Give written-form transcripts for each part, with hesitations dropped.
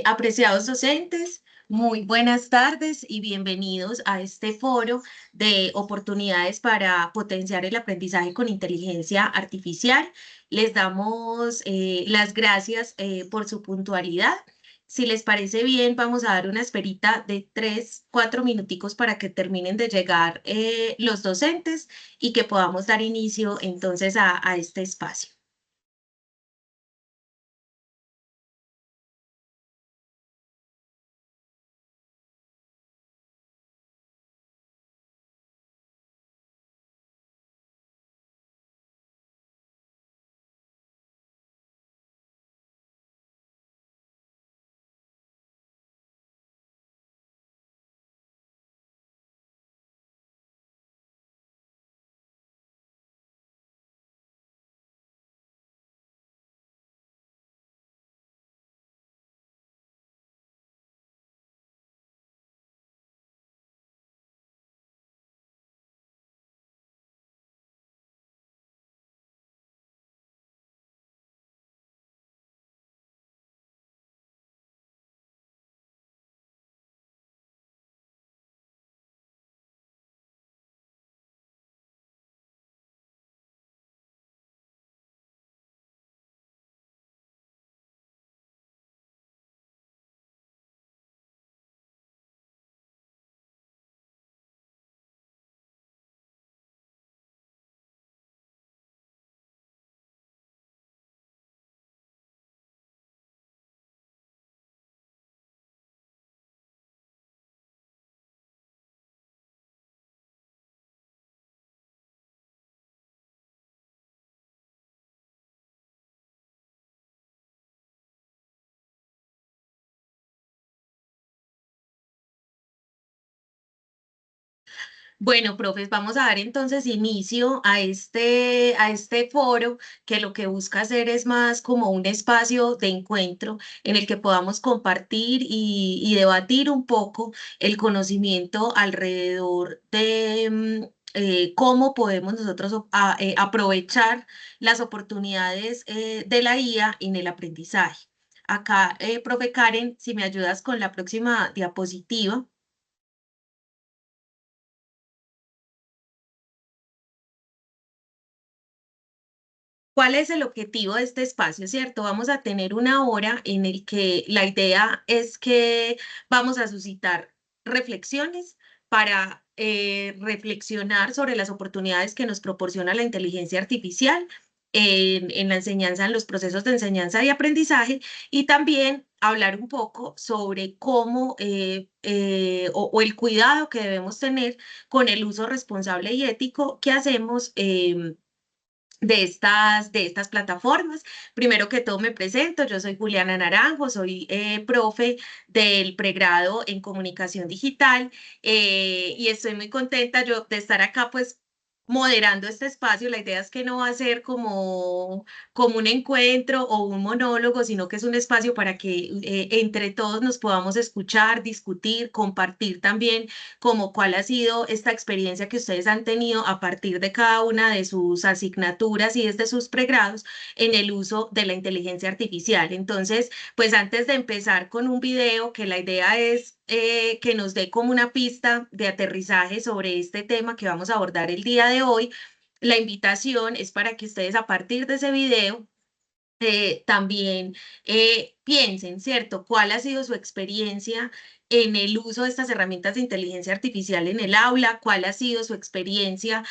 Apreciados docentes, muy buenas tardes y bienvenidos a este foro de oportunidades para potenciar el aprendizaje con inteligencia artificial. Les damos las gracias por su puntualidad. Si les parece bien, vamos a dar una esperita de 3, 4 minuticos para que terminen de llegar los docentes y que podamos dar inicio entonces a este espacio. Bueno, profes, vamos a dar entonces inicio a este foro que lo que busca hacer es más como un espacio de encuentro en el que podamos compartir y debatir un poco el conocimiento alrededor de cómo podemos nosotros aprovechar las oportunidades de la IA en el aprendizaje. Acá, profe Karen, si me ayudas con la próxima diapositiva. ¿Cuál es el objetivo de este espacio, cierto? Vamos a tener una hora en el que la idea es que vamos a suscitar reflexiones para reflexionar sobre las oportunidades que nos proporciona la inteligencia artificial en la enseñanza, en los procesos de enseñanza y aprendizaje, y también hablar un poco sobre cómo o el cuidado que debemos tener con el uso responsable y ético que hacemos de estas plataformas. Primero que todo me presento, yo soy Juliana Naranjo, soy profe del pregrado en comunicación digital y estoy muy contenta yo de estar acá pues moderando este espacio. La idea es que no va a ser como un encuentro o un monólogo, sino que es un espacio para que entre todos nos podamos escuchar, discutir, compartir también como cuál ha sido esta experiencia que ustedes han tenido a partir de cada una de sus asignaturas y desde sus pregrados en el uso de la inteligencia artificial. Entonces, pues antes de empezar con un video, que la idea es que nos dé como una pista de aterrizaje sobre este tema que vamos a abordar el día de hoy, la invitación es para que ustedes a partir de ese video también piensen, ¿cierto? ¿Cuál ha sido su experiencia en el uso de estas herramientas de inteligencia artificial en el aula? ¿Cuál ha sido su experiencia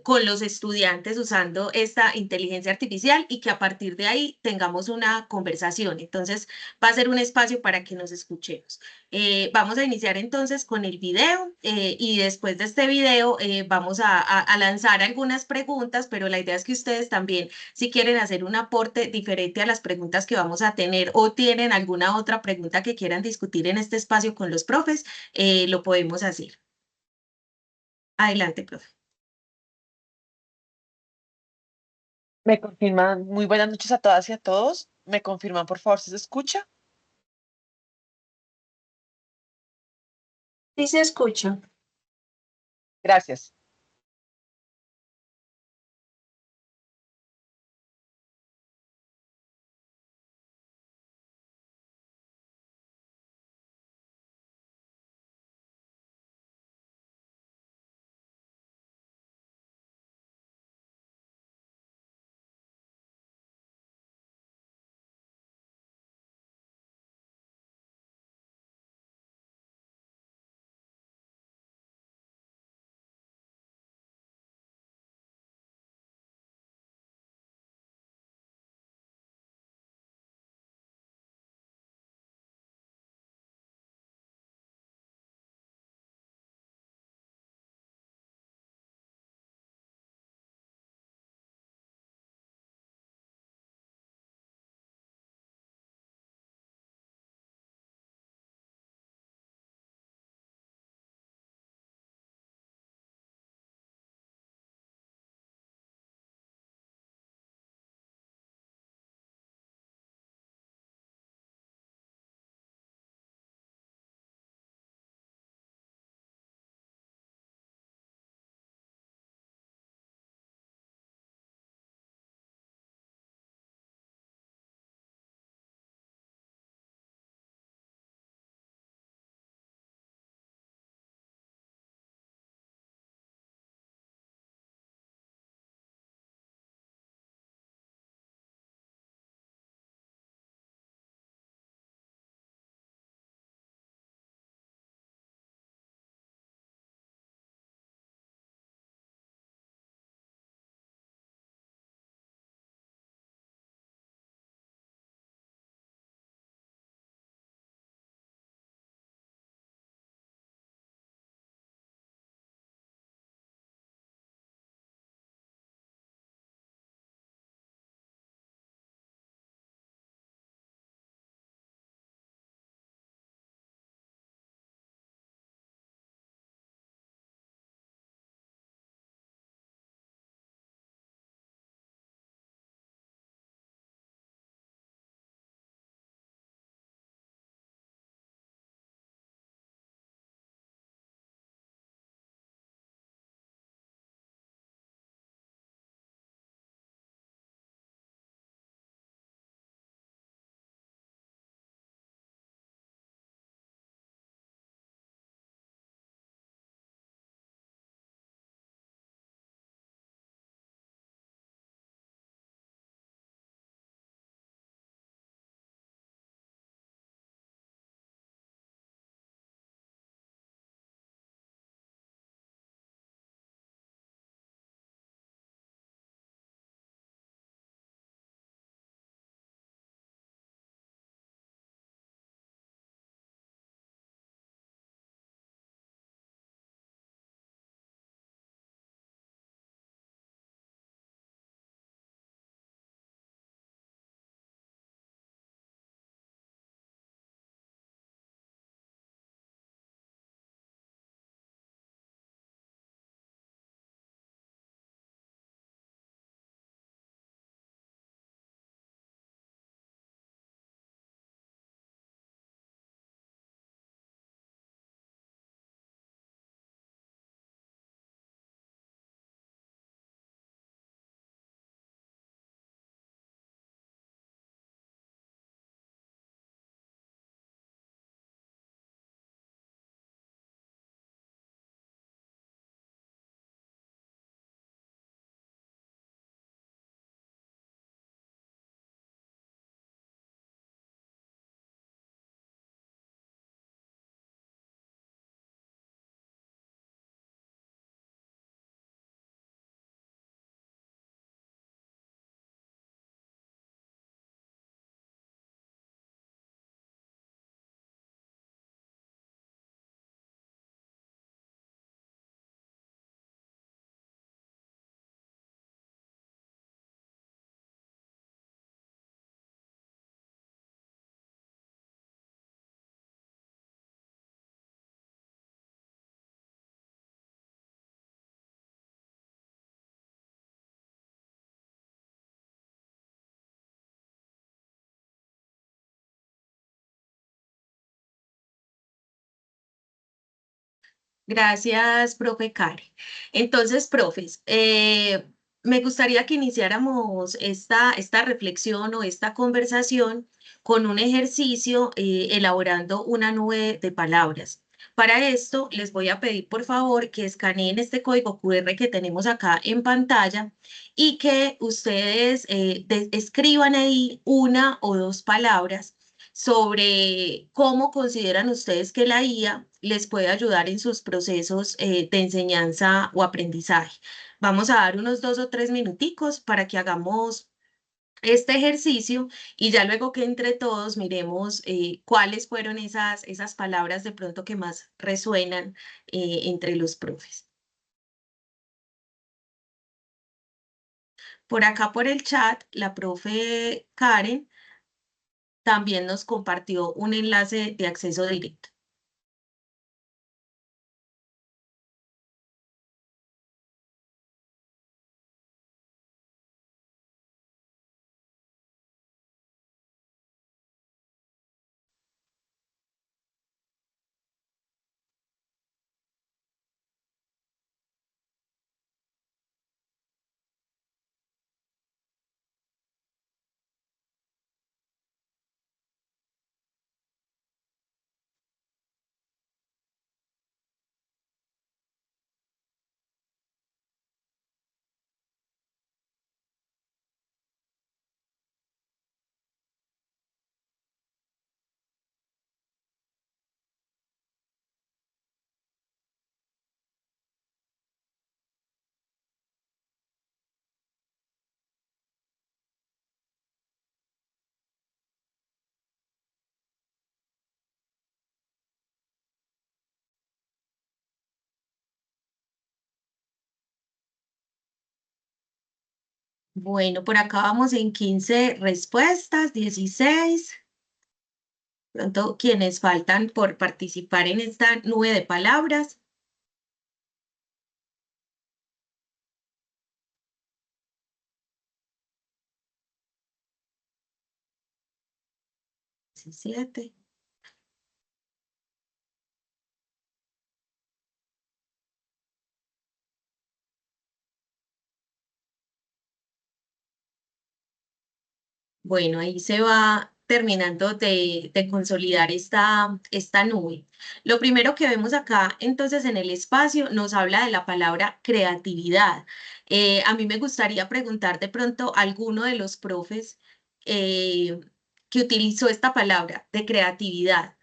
con los estudiantes usando esta inteligencia artificial? Y que a partir de ahí tengamos una conversación. Entonces, va a ser un espacio para que nos escuchemos. Vamos a iniciar entonces con el video y después de este video vamos a lanzar algunas preguntas, pero la idea es que ustedes también si quieren hacer un aporte diferente a las preguntas que vamos a tener o tienen alguna otra pregunta que quieran discutir en este espacio con los profes, lo podemos hacer. Adelante, profe. Me confirman, muy buenas noches a todas y a todos. Me confirman, por favor, si se escucha. Sí, se escucha. Gracias. Gracias, profe Karen. Entonces, profes, me gustaría que iniciáramos esta reflexión o esta conversación con un ejercicio elaborando una nube de palabras. Para esto, les voy a pedir, por favor, que escaneen este código QR que tenemos acá en pantalla y que ustedes escriban ahí una o dos palabras sobre cómo consideran ustedes que la IA les puede ayudar en sus procesos de enseñanza o aprendizaje. Vamos a dar unos 2 o 3 minuticos para que hagamos este ejercicio y ya luego que entre todos miremos cuáles fueron esas palabras de pronto que más resuenan entre los profes. Por acá por el chat, la profe Karen también nos compartió un enlace de acceso directo. Bueno, por acá vamos en 15 respuestas, 16. Pronto, quienes faltan por participar en esta nube de palabras. 17. Bueno, ahí se va terminando de consolidar esta nube. Lo primero que vemos acá, entonces, en el espacio, nos habla de la palabra creatividad. A mí me gustaría preguntar de pronto a alguno de los profes eh, que utilizó esta palabra de creatividad.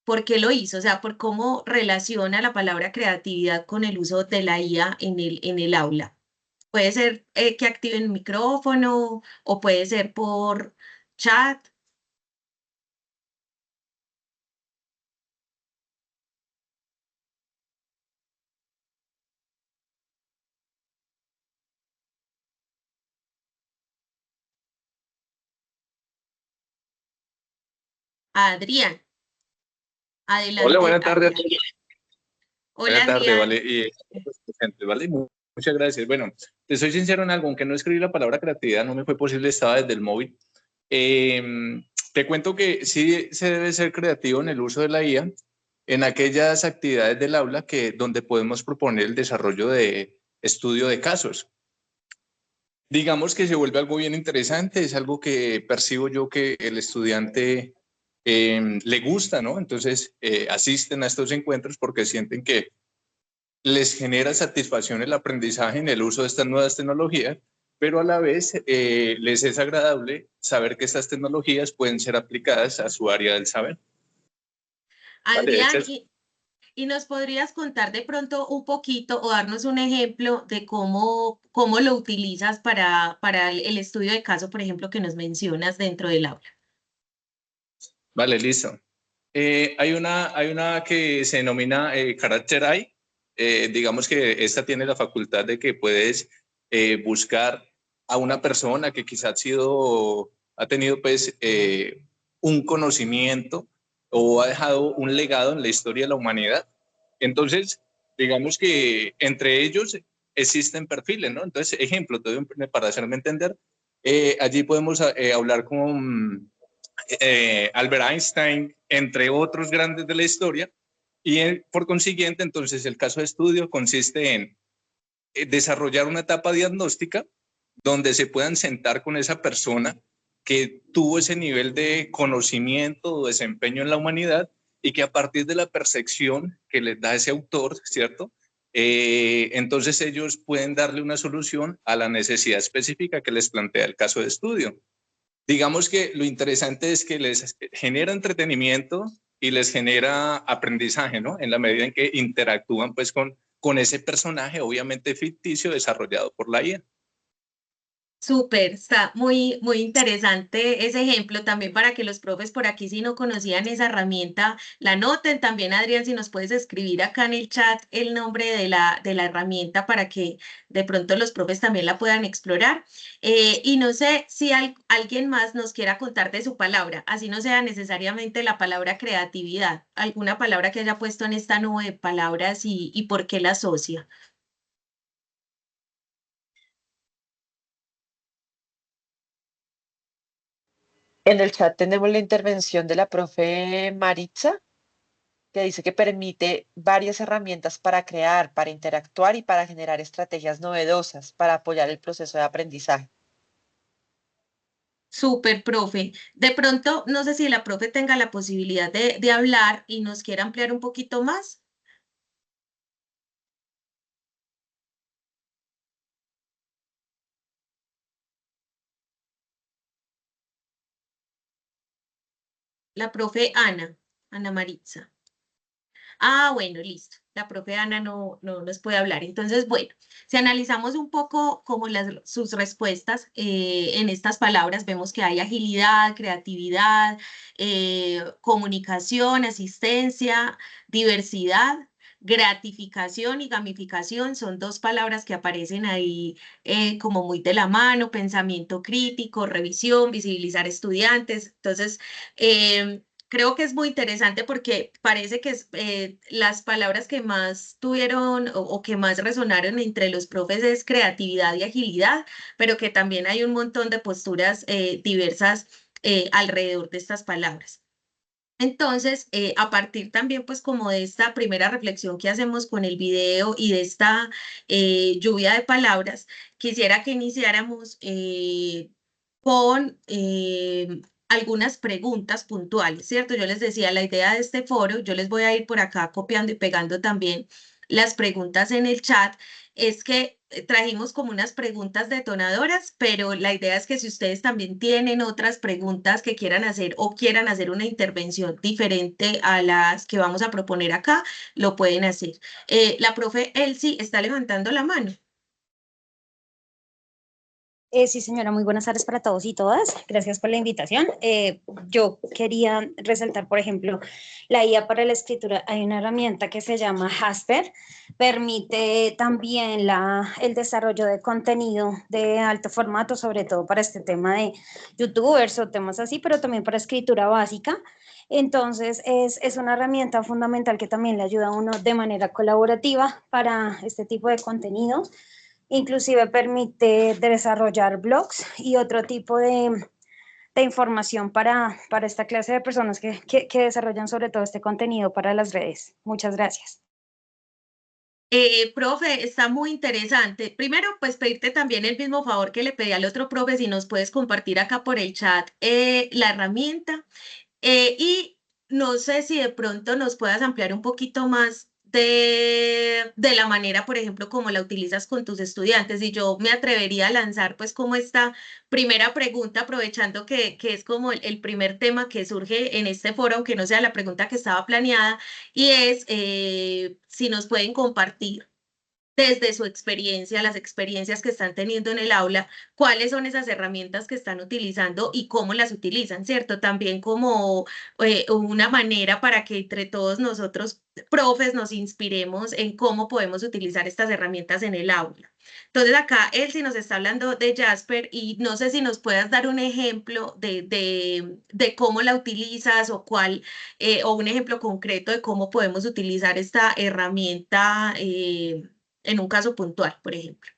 ¿Por qué lo hizo? O sea, por cómo relaciona la palabra creatividad con el uso de la IA en el aula. Puede ser que activen el micrófono o puede ser por chat. Adrián, Hola, adelante, buenas tardes a Adrián. todos. Hola, Buenas tardes, Adrián. vale. Y pues, presentes, ¿vale? Muchas gracias. Bueno, te soy sincero en algo, aunque no escribí la palabra creatividad, no me fue posible, estaba desde el móvil. Eh, Te cuento que sí se debe ser creativo en el uso de la IA, en aquellas actividades del aula donde podemos proponer el desarrollo de estudio de casos. Digamos que se vuelve algo bien interesante, es algo que percibo yo que el estudiante le gusta, ¿no? Entonces asisten a estos encuentros porque sienten que les genera satisfacción el aprendizaje en el uso de estas nuevas tecnologías, pero a la vez les es agradable saber que estas tecnologías pueden ser aplicadas a su área del saber. Vale, Adrián, y nos podrías contar de pronto un poquito o darnos un ejemplo de cómo lo utilizas para el estudio de caso, por ejemplo, que nos mencionas dentro del aula. vale, listo. Hay una que se denomina Character AI. Digamos que esta tiene la facultad de que puedes buscar a una persona que quizás ha tenido pues un conocimiento o ha dejado un legado en la historia de la humanidad. Entonces, digamos que entre ellos existen perfiles, ¿no? Entonces, ejemplo, para hacerme entender, allí podemos hablar con Albert Einstein, entre otros grandes de la historia, por consiguiente, entonces el caso de estudio consiste en desarrollar una etapa diagnóstica donde se puedan sentar con esa persona que tuvo ese nivel de conocimiento o desempeño en la humanidad y que a partir de la percepción que les da ese autor, ¿cierto? Entonces ellos pueden darle una solución a la necesidad específica que les plantea el caso de estudio. Digamos que lo interesante es que les genera entretenimiento y les genera aprendizaje, ¿no? En la medida en que interactúan pues con ese personaje, obviamente ficticio, desarrollado por la IA. Súper, está muy, muy interesante ese ejemplo también para que los profes por aquí, si no conocían esa herramienta, la noten. También, Adrián, si nos puedes escribir acá en el chat el nombre de la herramienta para que de pronto los profes también la puedan explorar. Y no sé si alguien más nos quiera contar de su palabra, así no sea necesariamente la palabra creatividad, alguna palabra que haya puesto en esta nube de palabras y por qué la asocia. En el chat tenemos la intervención de la profe Maritza, que dice que permite varias herramientas para crear, para interactuar y para generar estrategias novedosas para apoyar el proceso de aprendizaje. Súper, profe. De pronto, no sé si la profe tenga la posibilidad de hablar y nos quiera ampliar un poquito más. La profe Ana, Ana Maritza. Ah, bueno, listo. La profe Ana no nos puede hablar. Entonces, bueno, si analizamos un poco como sus respuestas en estas palabras, vemos que hay agilidad, creatividad, comunicación, asistencia, diversidad, gratificación y gamificación. Son dos palabras que aparecen ahí como muy de la mano: pensamiento crítico, revisión, visibilizar estudiantes. Entonces, creo que es muy interesante porque parece que las palabras que más tuvieron o que más resonaron entre los profes es creatividad y agilidad, pero que también hay un montón de posturas diversas alrededor de estas palabras. Entonces, a partir también pues como de esta primera reflexión que hacemos con el video y de esta lluvia de palabras, quisiera que iniciáramos con algunas preguntas puntuales, ¿cierto? Yo les decía, la idea de este foro, yo les voy a ir por acá copiando y pegando también las preguntas en el chat, es que trajimos como unas preguntas detonadoras, pero la idea es que si ustedes también tienen otras preguntas que quieran hacer o quieran hacer una intervención diferente a las que vamos a proponer acá, lo pueden hacer. La profe Elsie está levantando la mano. Sí, señora, muy buenas tardes para todos y todas. Gracias por la invitación. Yo quería resaltar, por ejemplo, la IA para la escritura. Hay una herramienta que se llama Jasper. Permite también el desarrollo de contenido de alto formato, sobre todo para este tema de youtubers o temas así, pero también para escritura básica. Entonces, es una herramienta fundamental que también le ayuda a uno de manera colaborativa para este tipo de contenidos. Inclusive permite desarrollar blogs y otro tipo de información para esta clase de personas que desarrollan sobre todo este contenido para las redes. Muchas gracias. Profe, está muy interesante. Primero, pues pedirte también el mismo favor que le pedí al otro profe, si nos puedes compartir acá por el chat la herramienta. Y no sé si de pronto nos puedas ampliar un poquito más de la manera, por ejemplo, como la utilizas con tus estudiantes. Y yo me atrevería a lanzar pues como esta primera pregunta, aprovechando que es como el primer tema que surge en este foro, aunque no sea la pregunta que estaba planeada, y es si nos pueden compartir desde su experiencia, las experiencias que están teniendo en el aula, cuáles son esas herramientas que están utilizando y cómo las utilizan, ¿cierto? También como una manera para que entre todos nosotros, profes, nos inspiremos en cómo podemos utilizar estas herramientas en el aula. Entonces acá él sí nos está hablando de Jasper y no sé si nos puedas dar un ejemplo de cómo la utilizas o o un ejemplo concreto de cómo podemos utilizar esta herramienta en un caso puntual, por ejemplo.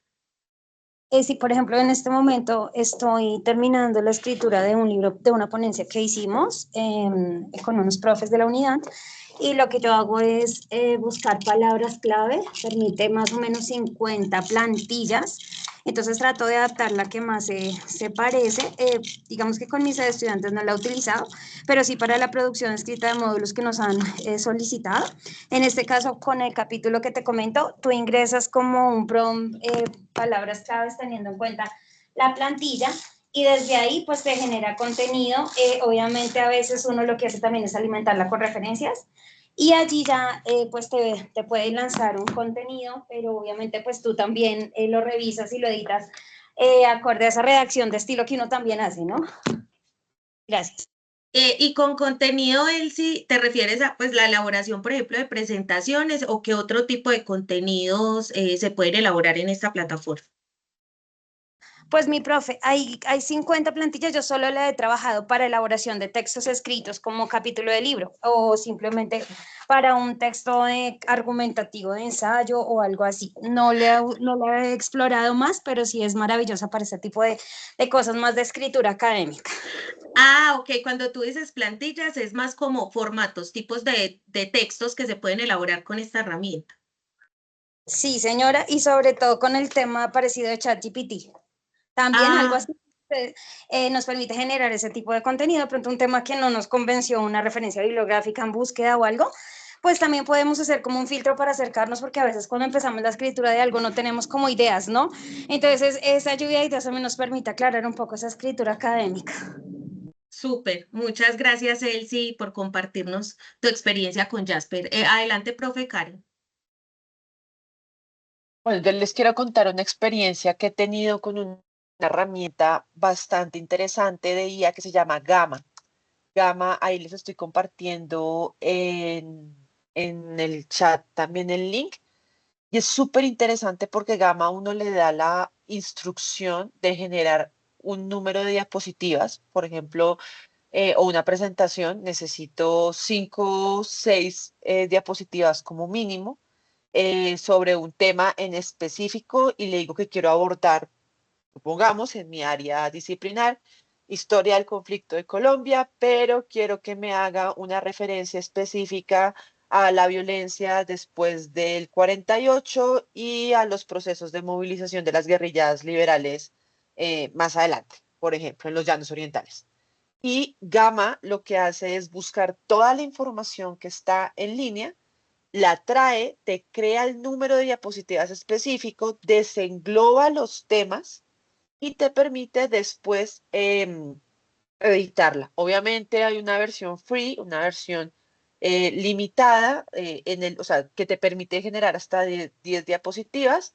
Si, por ejemplo, en este momento estoy terminando la escritura de un libro, de una ponencia que hicimos con unos profes de la unidad, y lo que yo hago es buscar palabras clave, permite más o menos 50 plantillas, entonces trato de adaptar la que más se parece. Digamos que con mis estudiantes no la he utilizado, pero sí para la producción escrita de módulos que nos han solicitado. En este caso, con el capítulo que te comento, tú ingresas como un prompt, palabras claves teniendo en cuenta la plantilla, y desde ahí pues te genera contenido. Obviamente a veces uno lo que hace también es alimentarla con referencias, y allí ya pues te puede lanzar un contenido, pero obviamente pues tú también lo revisas y lo editas acorde a esa redacción de estilo que uno también hace, ¿no? Gracias. Y con contenido, Elsie, ¿te refieres a pues la elaboración, por ejemplo, de presentaciones o qué otro tipo de contenidos se pueden elaborar en esta plataforma? Pues mi profe, hay 50 plantillas, yo solo le he trabajado para elaboración de textos escritos como capítulo de libro, o simplemente para un texto argumentativo de ensayo o algo así. No la he explorado más, pero sí es maravillosa para ese tipo de cosas más de escritura académica. Ah, ok, cuando tú dices plantillas es más como formatos, tipos de textos que se pueden elaborar con esta herramienta. Sí, señora, y sobre todo con el tema parecido de ChatGPT. También algo Ah, así nos permite generar ese tipo de contenido. De pronto un tema que no nos convenció, una referencia bibliográfica en búsqueda o algo, pues también podemos hacer como un filtro para acercarnos, porque a veces cuando empezamos la escritura de algo no tenemos como ideas, ¿no? Entonces esa lluvia de ideas también nos permite aclarar un poco esa escritura académica. súper. Muchas gracias, Elsie, por compartirnos tu experiencia con Jasper. Adelante, profe Karen. Bueno, yo les quiero contar una experiencia que he tenido con una herramienta bastante interesante de IA que se llama Gamma. Gamma, ahí les estoy compartiendo en el chat también el link. Y es súper interesante porque Gamma a uno le da la instrucción de generar un número de diapositivas, por ejemplo, o una presentación. Necesito 5 o 6 diapositivas como mínimo sobre un tema en específico y le digo que quiero abordar, supongamos, en mi área disciplinar, historia del conflicto de Colombia, pero quiero que me haga una referencia específica a la violencia después del 48 y a los procesos de movilización de las guerrillas liberales más adelante, por ejemplo, en los llanos orientales. Y Gamma lo que hace es buscar toda la información que está en línea, la trae, te crea el número de diapositivas específico, desengloba los temas y te permite después editarla. Obviamente hay una versión free, una versión limitada, o sea, que te permite generar hasta 10 diapositivas,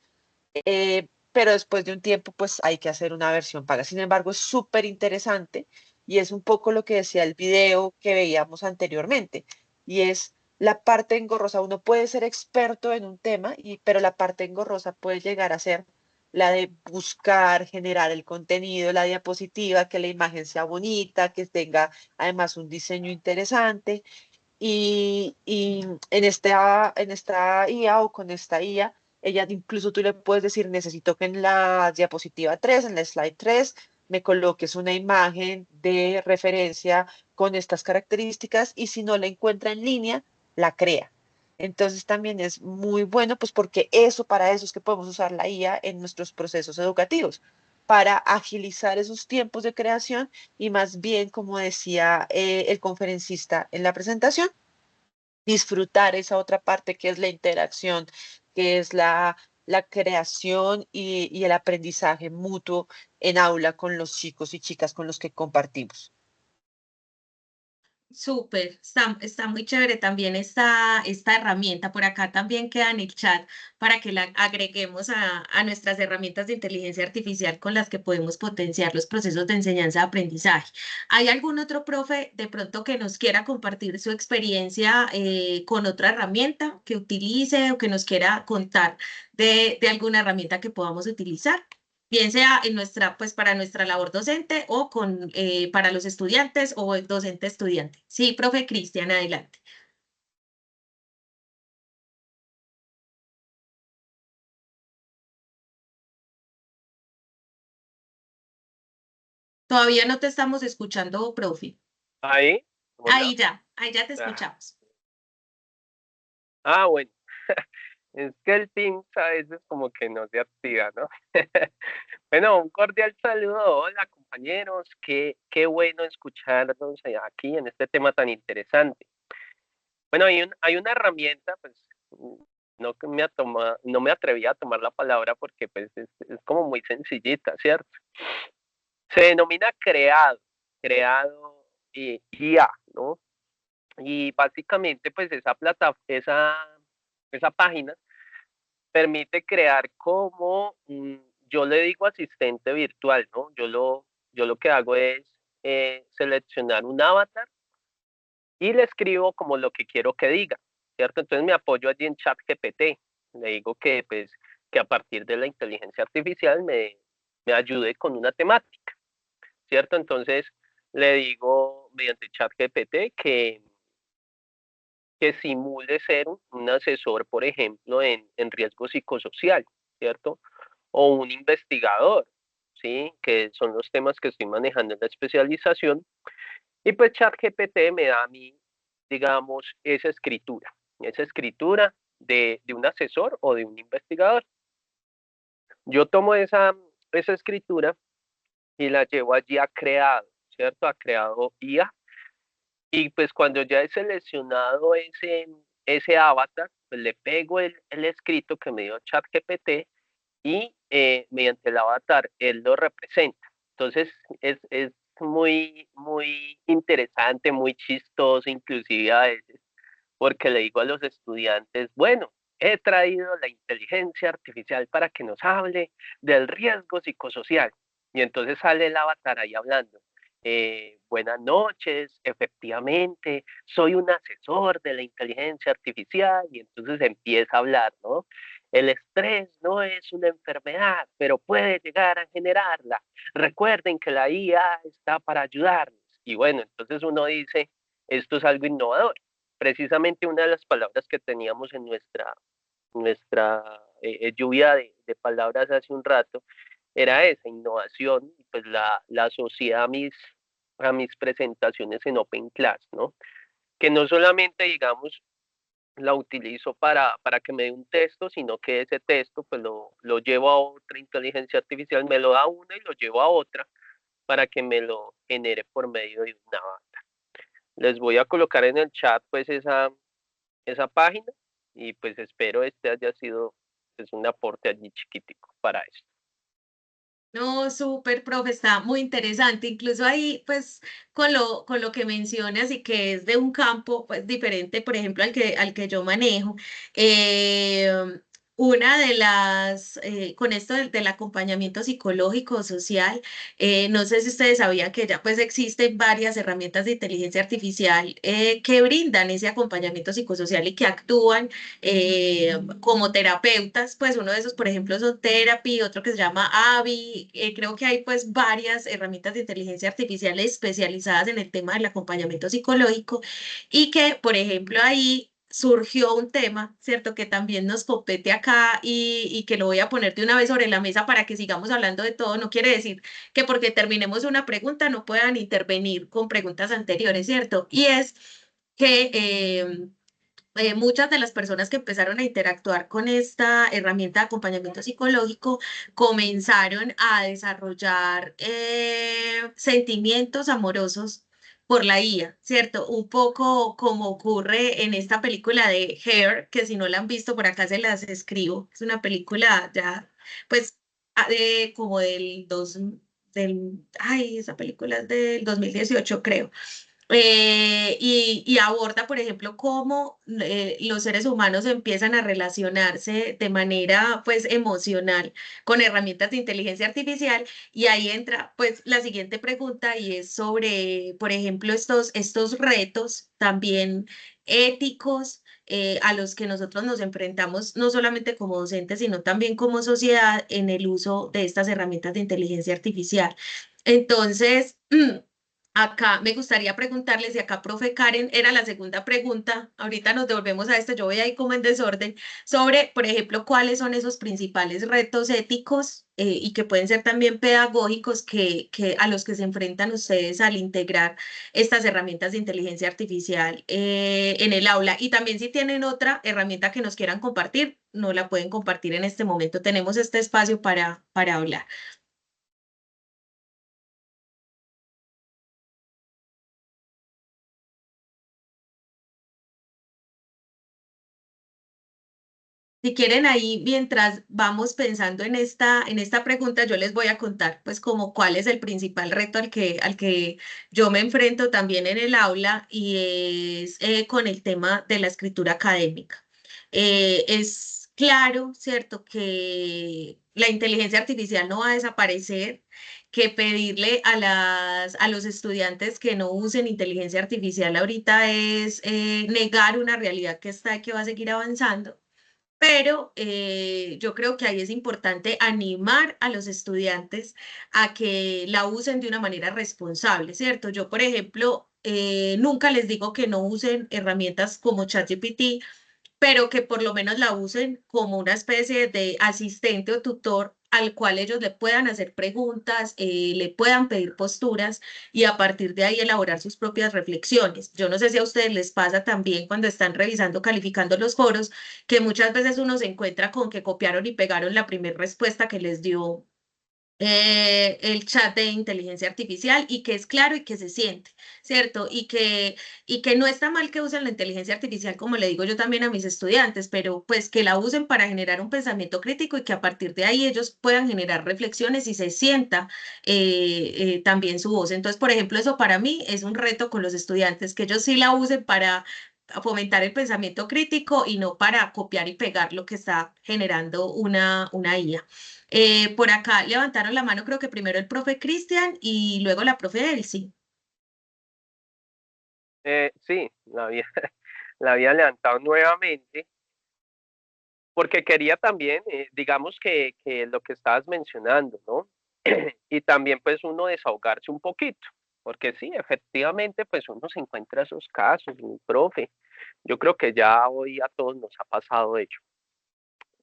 pero después de un tiempo, pues hay que hacer una versión paga. Sin embargo, es súper interesante y es un poco lo que decía el video que veíamos anteriormente, y es la parte engorrosa. Uno puede ser experto en un tema, pero la parte engorrosa puede llegar a ser la de buscar, generar el contenido, la diapositiva, que la imagen sea bonita, que tenga además un diseño interesante. Y en esta IA o con esta IA, ella incluso tú le puedes decir, necesito que en la diapositiva 3, en la slide 3, me coloques una imagen de referencia con estas características, y si no la encuentra en línea, la crea. Entonces también es muy bueno, pues porque para eso es que podemos usar la IA en nuestros procesos educativos, para agilizar esos tiempos de creación y más bien, como decía el conferencista en la presentación, disfrutar esa otra parte que es la interacción, que es la creación y el aprendizaje mutuo en aula con los chicos y chicas con los que compartimos. Súper, está muy chévere también esta herramienta. Por acá también queda en el chat para que la agreguemos a nuestras herramientas de inteligencia artificial con las que podemos potenciar los procesos de enseñanza-aprendizaje. ¿Hay algún otro profe de pronto que nos quiera compartir su experiencia con otra herramienta que utilice o que nos quiera contar de alguna herramienta que podamos utilizar? Bien sea en pues para nuestra labor docente o para los estudiantes o el docente estudiante. Sí, profe Cristian, adelante. Todavía no te estamos escuchando, profe. Ahí, hola. Ahí ya te Ah, escuchamos. bueno, es que el Teams a veces como que no se activa, ¿no? Bueno, un cordial saludo. Hola, compañeros. Qué bueno escucharnos aquí en este tema tan interesante. Bueno, hay una herramienta, pues, no, no me atreví a tomar la palabra porque pues es como muy sencillita, ¿cierto? Se denomina creado IA, ¿no? Y básicamente, pues esa página permite crear como, yo le digo asistente virtual, ¿no? Yo lo que hago es seleccionar un avatar y le escribo como lo que quiero que diga, ¿cierto? Entonces me apoyo allí en ChatGPT. Le digo que, pues, que a partir de la inteligencia artificial me ayude con una temática, ¿cierto? Entonces le digo mediante ChatGPT que simule ser un asesor, por ejemplo, en riesgo psicosocial, ¿cierto? O un investigador, ¿sí? Que son los temas que estoy manejando en la especialización. Y pues ChatGPT me da a mí, digamos, esa escritura de un asesor o de un investigador. Yo tomo esa escritura y la llevo allí a creado, ¿cierto? A creado IA. Y pues cuando ya he seleccionado ese avatar, pues le pego el escrito que me dio ChatGPT y mediante el avatar él lo representa. Entonces es muy interesante, muy chistoso, inclusive a veces, porque le digo a los estudiantes, bueno, he traído la inteligencia artificial para que nos hable del riesgo psicosocial. Y entonces sale el avatar ahí hablando. Buenas noches, efectivamente, soy un asesor de la inteligencia artificial y entonces empieza a hablar, ¿no? El estrés no es una enfermedad, pero puede llegar a generarla. Recuerden que la IA está para ayudarnos. Y bueno, entonces uno dice, esto es algo innovador. Precisamente una de las palabras que teníamos en nuestra lluvia de palabras hace un rato era esa innovación, y pues la asocié a mis presentaciones en Open Class, ¿no? Que no solamente, digamos, la utilizo para que me dé un texto, sino que ese texto pues lo llevo a otra inteligencia artificial, me lo da una y lo llevo a otra para que me lo genere por medio de una banda. Les voy a colocar en el chat pues esa página y pues espero este haya sido pues, un aporte allí chiquitico para esto. No, súper, profe, está muy interesante. Incluso ahí, pues, con lo que mencionas y que es de un campo, pues, diferente, por ejemplo, al que yo manejo. eh, una de las, con esto del acompañamiento psicológico, social, no sé si ustedes sabían que ya, pues, existen varias herramientas de inteligencia artificial que brindan ese acompañamiento psicosocial y que actúan como terapeutas, pues uno de esos, por ejemplo, son Therapy, otro que se llama Avi, creo que hay pues varias herramientas de inteligencia artificial especializadas en el tema del acompañamiento psicológico y que, por ejemplo, ahí surgió un tema, ¿cierto? Que también nos compete acá y que lo voy a poner de una vez sobre la mesa para que sigamos hablando de todo. No quiere decir que porque terminemos una pregunta no puedan intervenir con preguntas anteriores, ¿cierto? Y es que muchas de las personas que empezaron a interactuar con esta herramienta de acompañamiento psicológico comenzaron a desarrollar sentimientos amorosos por la IA, ¿cierto? Un poco como ocurre en esta película de Hair, que si no la han visto por acá se las escribo. Es una película ya, pues, como ay, esa película es del 2018, creo. Y aborda, por ejemplo, cómo los seres humanos empiezan a relacionarse de manera, pues, emocional con herramientas de inteligencia artificial. Y ahí entra, pues, la siguiente pregunta y es sobre, por ejemplo, estos retos también éticos a los que nosotros nos enfrentamos, no solamente como docentes, sino también como sociedad en el uso de estas herramientas de inteligencia artificial. Entonces, Acá me gustaría preguntarles, si acá, profe Karen, era la segunda pregunta, ahorita nos devolvemos a esto, yo voy ahí como en desorden, sobre, por ejemplo, cuáles son esos principales retos éticos y que pueden ser también pedagógicos a los que se enfrentan ustedes al integrar estas herramientas de inteligencia artificial en el aula. Y también si tienen otra herramienta que nos quieran compartir, no la pueden compartir en este momento. Tenemos este espacio para hablar. Si quieren ahí, mientras vamos pensando en esta pregunta, yo les voy a contar pues como cuál es el principal reto al que yo me enfrento también en el aula y es con el tema de la escritura académica. Es claro, ¿cierto?, que la inteligencia artificial no va a desaparecer, que pedirle a los estudiantes que no usen inteligencia artificial ahorita es negar una realidad que está y que va a seguir avanzando, pero yo creo que ahí es importante animar a los estudiantes a que la usen de una manera responsable, ¿cierto? Yo, por ejemplo, nunca les digo que no usen herramientas como ChatGPT, pero que por lo menos la usen como una especie de asistente o tutor al cual ellos le puedan hacer preguntas, le puedan pedir posturas y a partir de ahí elaborar sus propias reflexiones. Yo no sé si a ustedes les pasa también cuando están revisando, calificando los foros, que muchas veces uno se encuentra con que copiaron y pegaron la primera respuesta que les dio el chat de inteligencia artificial y que es claro y que se siente, ¿cierto? Y que no está mal que usen la inteligencia artificial, como le digo yo también a mis estudiantes, pero pues que la usen para generar un pensamiento crítico y que a partir de ahí ellos puedan generar reflexiones y se sienta también su voz. Entonces, por ejemplo, eso para mí es un reto con los estudiantes, que ellos sí la usen para fomentar el pensamiento crítico y no para copiar y pegar lo que está generando una IA. Por acá levantaron la mano, creo que primero el profe Cristian y luego la profe Elsie. Sí, la había levantado nuevamente porque quería también, digamos que lo que estabas mencionando, ¿no? Y también pues uno desahogarse un poquito, porque sí, efectivamente pues uno se encuentra esos casos, mi profe. Yo creo que ya hoy a todos nos ha pasado ello.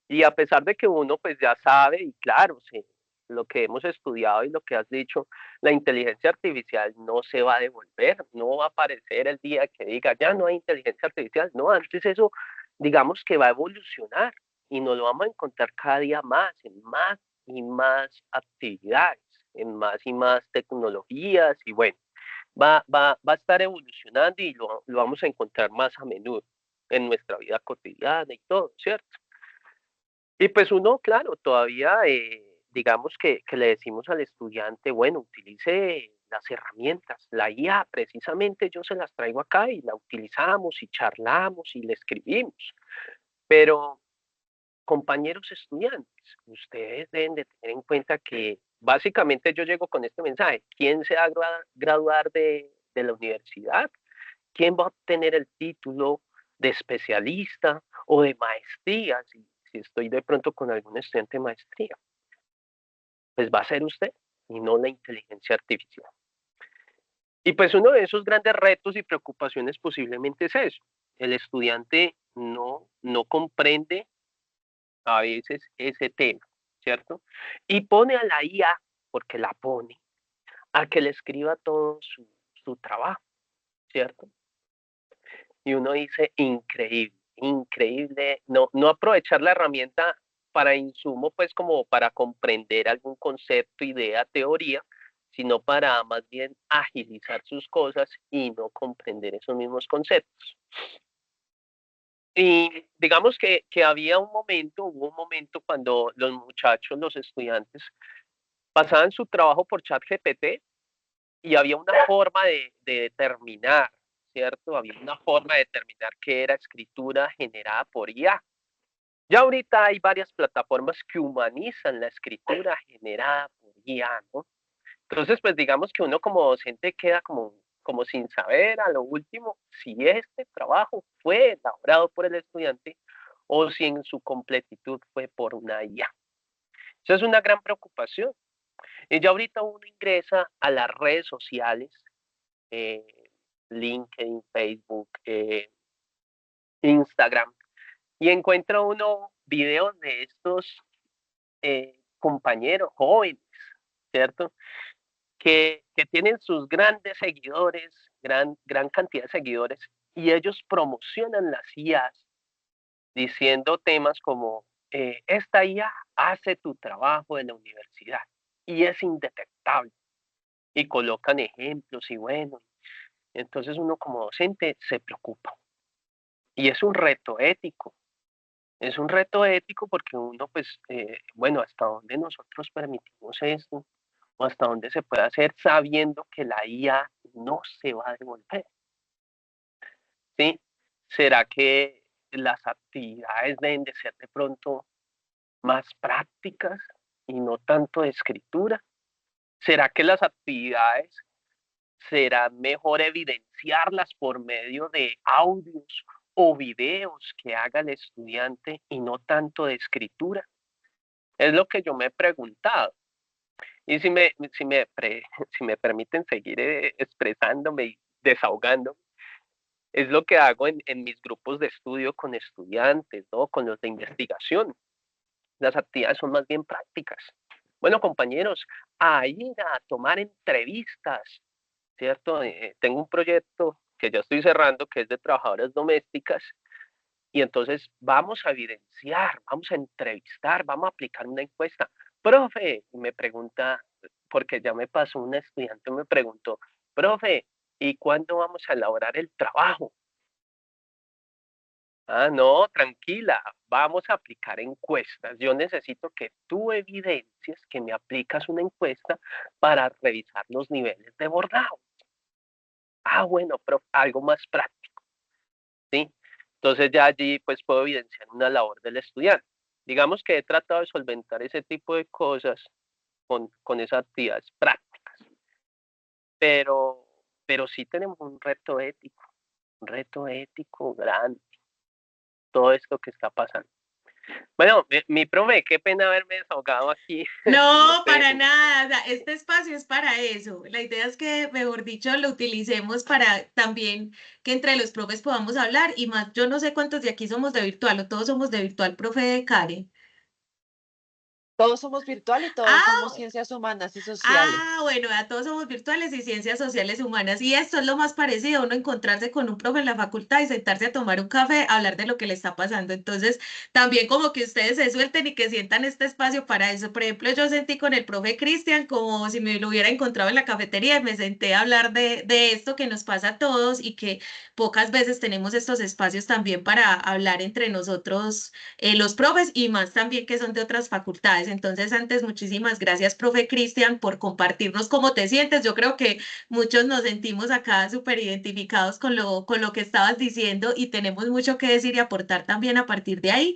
Y a pesar de que uno pues ya sabe, y claro, sí, lo que hemos estudiado y lo que has dicho, la inteligencia artificial no se va a devolver, no va a aparecer el día que diga, ya no hay inteligencia artificial, no, antes eso, digamos que va a evolucionar y nos lo vamos a encontrar cada día más, en más y más actividades, en más y más tecnologías y bueno, va a estar evolucionando y lo vamos a encontrar más a menudo en nuestra vida cotidiana y todo, ¿cierto? Y pues uno, claro, todavía, digamos que le decimos al estudiante, bueno, utilice las herramientas, la IA, precisamente yo se las traigo acá y la utilizamos y charlamos y le escribimos. Pero, compañeros estudiantes, ustedes deben de tener en cuenta que básicamente yo llego con este mensaje, ¿quién se va a graduar de la universidad? ¿Quién va a obtener el título de especialista o de maestría? Si estoy de pronto con algún estudiante de maestría, pues va a ser usted y no la inteligencia artificial. Y pues uno de esos grandes retos y preocupaciones posiblemente es eso. El estudiante no comprende a veces ese tema, ¿cierto? Y pone a la IA, porque la pone, a que le escriba todo su trabajo, ¿cierto? Y uno dice, increíble, increíble, no aprovechar la herramienta para insumo, pues como para comprender algún concepto, idea, teoría, sino para más bien agilizar sus cosas y no comprender esos mismos conceptos. Y digamos que hubo un momento cuando los muchachos, los estudiantes, pasaban su trabajo por ChatGPT y había una forma de determinar, ¿cierto? Había una forma de determinar qué era escritura generada por IA. Ya ahorita hay varias plataformas que humanizan la escritura generada por IA, ¿no? Entonces, pues digamos que uno como docente queda como sin saber a lo último si este trabajo fue elaborado por el estudiante o si en su completitud fue por una IA. Esa es una gran preocupación. Y ya ahorita uno ingresa a las redes sociales LinkedIn, Facebook, Instagram, y encuentra uno videos de estos compañeros jóvenes, ¿cierto? Que tienen sus grandes seguidores, gran cantidad de seguidores, y ellos promocionan las IAs diciendo temas como, esta IA hace tu trabajo en la universidad y es indetectable, y colocan ejemplos y bueno, entonces uno como docente se preocupa. Y es un reto ético. Es un reto ético porque uno, pues, bueno, hasta dónde nosotros permitimos esto, o hasta dónde se puede hacer sabiendo que la IA no se va a devolver. ¿Sí? ¿Será que las actividades deben de ser de pronto más prácticas y no tanto de escritura? ¿Será que las actividades será mejor evidenciarlas por medio de audios o videos que haga el estudiante y no tanto de escritura? Es lo que yo me he preguntado. Y si me permiten seguir expresándome y desahogándome, es lo que hago en mis grupos de estudio con estudiantes, ¿no? Con los de investigación. Las actividades son más bien prácticas. Bueno, compañeros, a ir a tomar entrevistas, ¿cierto? Tengo un proyecto que ya estoy cerrando, que es de trabajadoras domésticas, y entonces vamos a evidenciar, vamos a entrevistar, vamos a aplicar una encuesta. Profe, me pregunta, porque ya me pasó una estudiante, me preguntó, profe, ¿y cuándo vamos a elaborar el trabajo? Ah, no, tranquila, vamos a aplicar encuestas. Yo necesito que tú evidencies que me aplicas una encuesta para revisar los niveles de bordado. Ah, bueno, pero algo más práctico, ¿sí? Entonces ya allí pues puedo evidenciar una labor del estudiante. Digamos que he tratado de solventar ese tipo de cosas con esas actividades prácticas, pero sí tenemos un reto ético grande, todo esto que está pasando. Bueno, mi profe, qué pena haberme desahogado aquí. No, para nada. O sea, este espacio es para eso. La idea es que, mejor dicho, lo utilicemos para también que entre los profes podamos hablar y más. Yo no sé cuántos de aquí somos de virtual o todos somos de virtual, profe Karen. Todos somos virtual y todos somos Ah, ciencias humanas y sociales. bueno, ya todos somos virtuales y ciencias sociales humanas. Y esto es lo más parecido, uno encontrarse con un profe en la facultad y sentarse a tomar un café, a hablar de lo que le está pasando. Entonces, también como que ustedes se suelten y que sientan este espacio para eso. Por ejemplo, yo sentí con el profe Cristian como si me lo hubiera encontrado en la cafetería y me senté a hablar de esto que nos pasa a todos y que pocas veces tenemos estos espacios también para hablar entre nosotros los profes y más también que son de otras facultades. Entonces, antes, muchísimas gracias, profe Cristian, por compartirnos cómo te sientes. Yo creo que muchos nos sentimos acá súper identificados con lo que estabas diciendo y tenemos mucho que decir y aportar también a partir de ahí.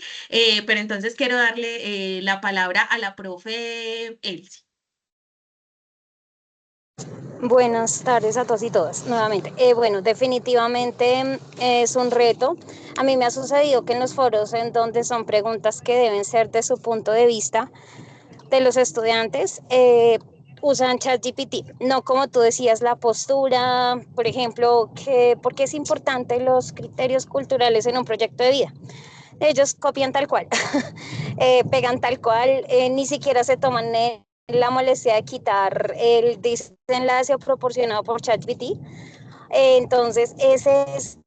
Pero entonces quiero darle la palabra a la profe Elsie. Buenas tardes a todos y todas, nuevamente. Bueno, definitivamente es un reto. A mí me ha sucedido que en los foros en donde son preguntas que deben ser de su punto de vista de los estudiantes, usan ChatGPT, no como tú decías, la postura, por ejemplo, por qué es importante los criterios culturales en un proyecto de vida. Ellos copian tal cual, pegan tal cual, ni siquiera se toman la molestia de quitar el desenlace proporcionado por ChatGPT. Entonces, ese es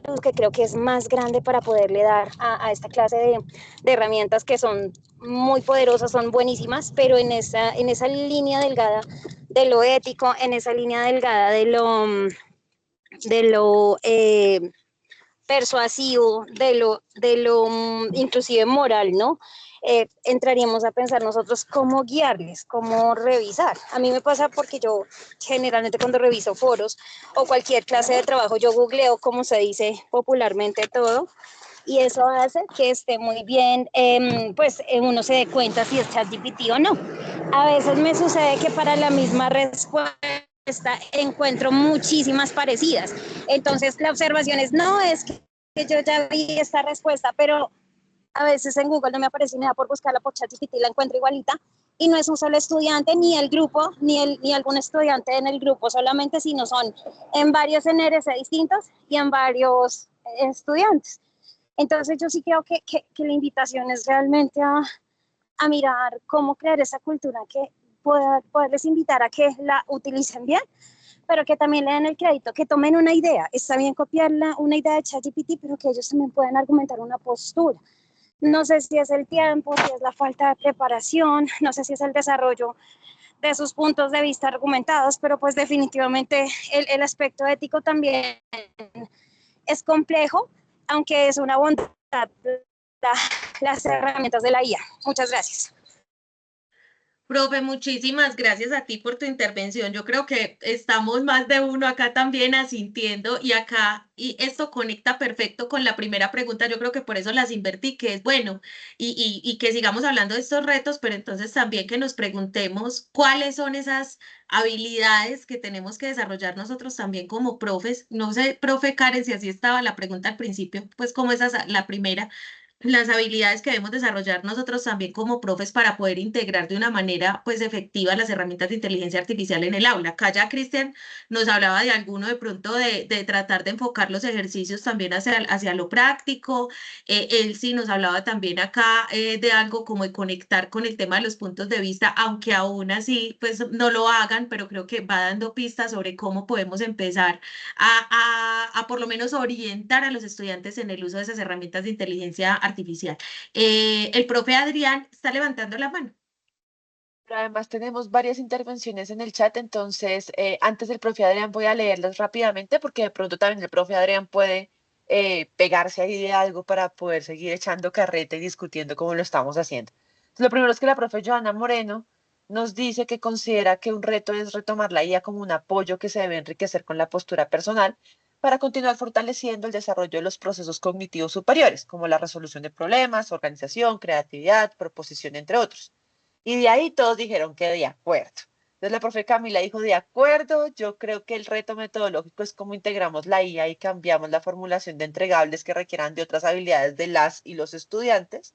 lo que creo que es más grande para poderle dar a esta clase de herramientas que son muy poderosas, son buenísimas, pero en esa línea delgada de lo ético, en esa línea delgada de lo persuasivo, de lo inclusive moral, ¿no? Entraríamos a pensar nosotros cómo guiarles, cómo revisar. A mí me pasa porque yo generalmente cuando reviso foros o cualquier clase de trabajo, yo googleo, como se dice popularmente, todo, y eso hace que esté muy bien, pues uno se dé cuenta si es ChatGPT o no. A veces me sucede que para la misma respuesta encuentro muchísimas parecidas. Entonces la observación es, no, es que yo ya vi esta respuesta, pero a veces en Google no me aparece ni nada por buscarla por ChatGPT, la encuentro igualita. y no es un solo estudiante, ni el grupo, ni algún estudiante en el grupo solamente, sino son en varios NRC distintos y en varios estudiantes. Entonces yo sí creo que la invitación es realmente a mirar cómo crear esa cultura que poderles invitar a que la utilicen bien, pero que también le den el crédito, que tomen una idea. Está bien copiarla, una idea de ChatGPT, pero que ellos también puedan argumentar una postura. No sé si es el tiempo, si es la falta de preparación, no sé si es el desarrollo de sus puntos de vista argumentados, pero pues definitivamente el aspecto ético también es complejo, aunque es una bondad las herramientas de la IA. Muchas gracias. Profe, muchísimas gracias a ti por tu intervención. Yo creo que estamos más de uno acá también asintiendo y acá, y esto conecta perfecto con la primera pregunta. Yo creo que por eso las invertí, que es bueno, y que sigamos hablando de estos retos, pero entonces también que nos preguntemos cuáles son esas habilidades que tenemos que desarrollar nosotros también como profes. No sé, profe Karen, si así estaba la pregunta al principio, pues como esa es la primera, las habilidades que debemos desarrollar nosotros también como profes para poder integrar de una manera pues efectiva las herramientas de inteligencia artificial en el aula. Acá ya Cristian nos hablaba de alguno de pronto de tratar de enfocar los ejercicios también hacia lo práctico. Él sí nos hablaba también acá de algo como de conectar con el tema de los puntos de vista, aunque aún así pues no lo hagan, pero creo que va dando pistas sobre cómo podemos empezar a por lo menos orientar a los estudiantes en el uso de esas herramientas de inteligencia artificial. El profe Adrián está levantando la mano. Pero además tenemos varias intervenciones en el chat, entonces antes del profe Adrián voy a leerlas rápidamente porque de pronto también el profe Adrián puede pegarse ahí de algo para poder seguir echando carreta y discutiendo como lo estamos haciendo. Entonces, lo primero es que la profe Joana Moreno nos dice que considera que un reto es retomar la IA como un apoyo que se debe enriquecer con la postura personal para continuar fortaleciendo el desarrollo de los procesos cognitivos superiores, como la resolución de problemas, organización, creatividad, proposición, entre otros. Y de ahí todos dijeron que de acuerdo. Entonces la profe Camila dijo, de acuerdo, yo creo que el reto metodológico es cómo integramos la IA y cambiamos la formulación de entregables que requieran de otras habilidades de las y los estudiantes,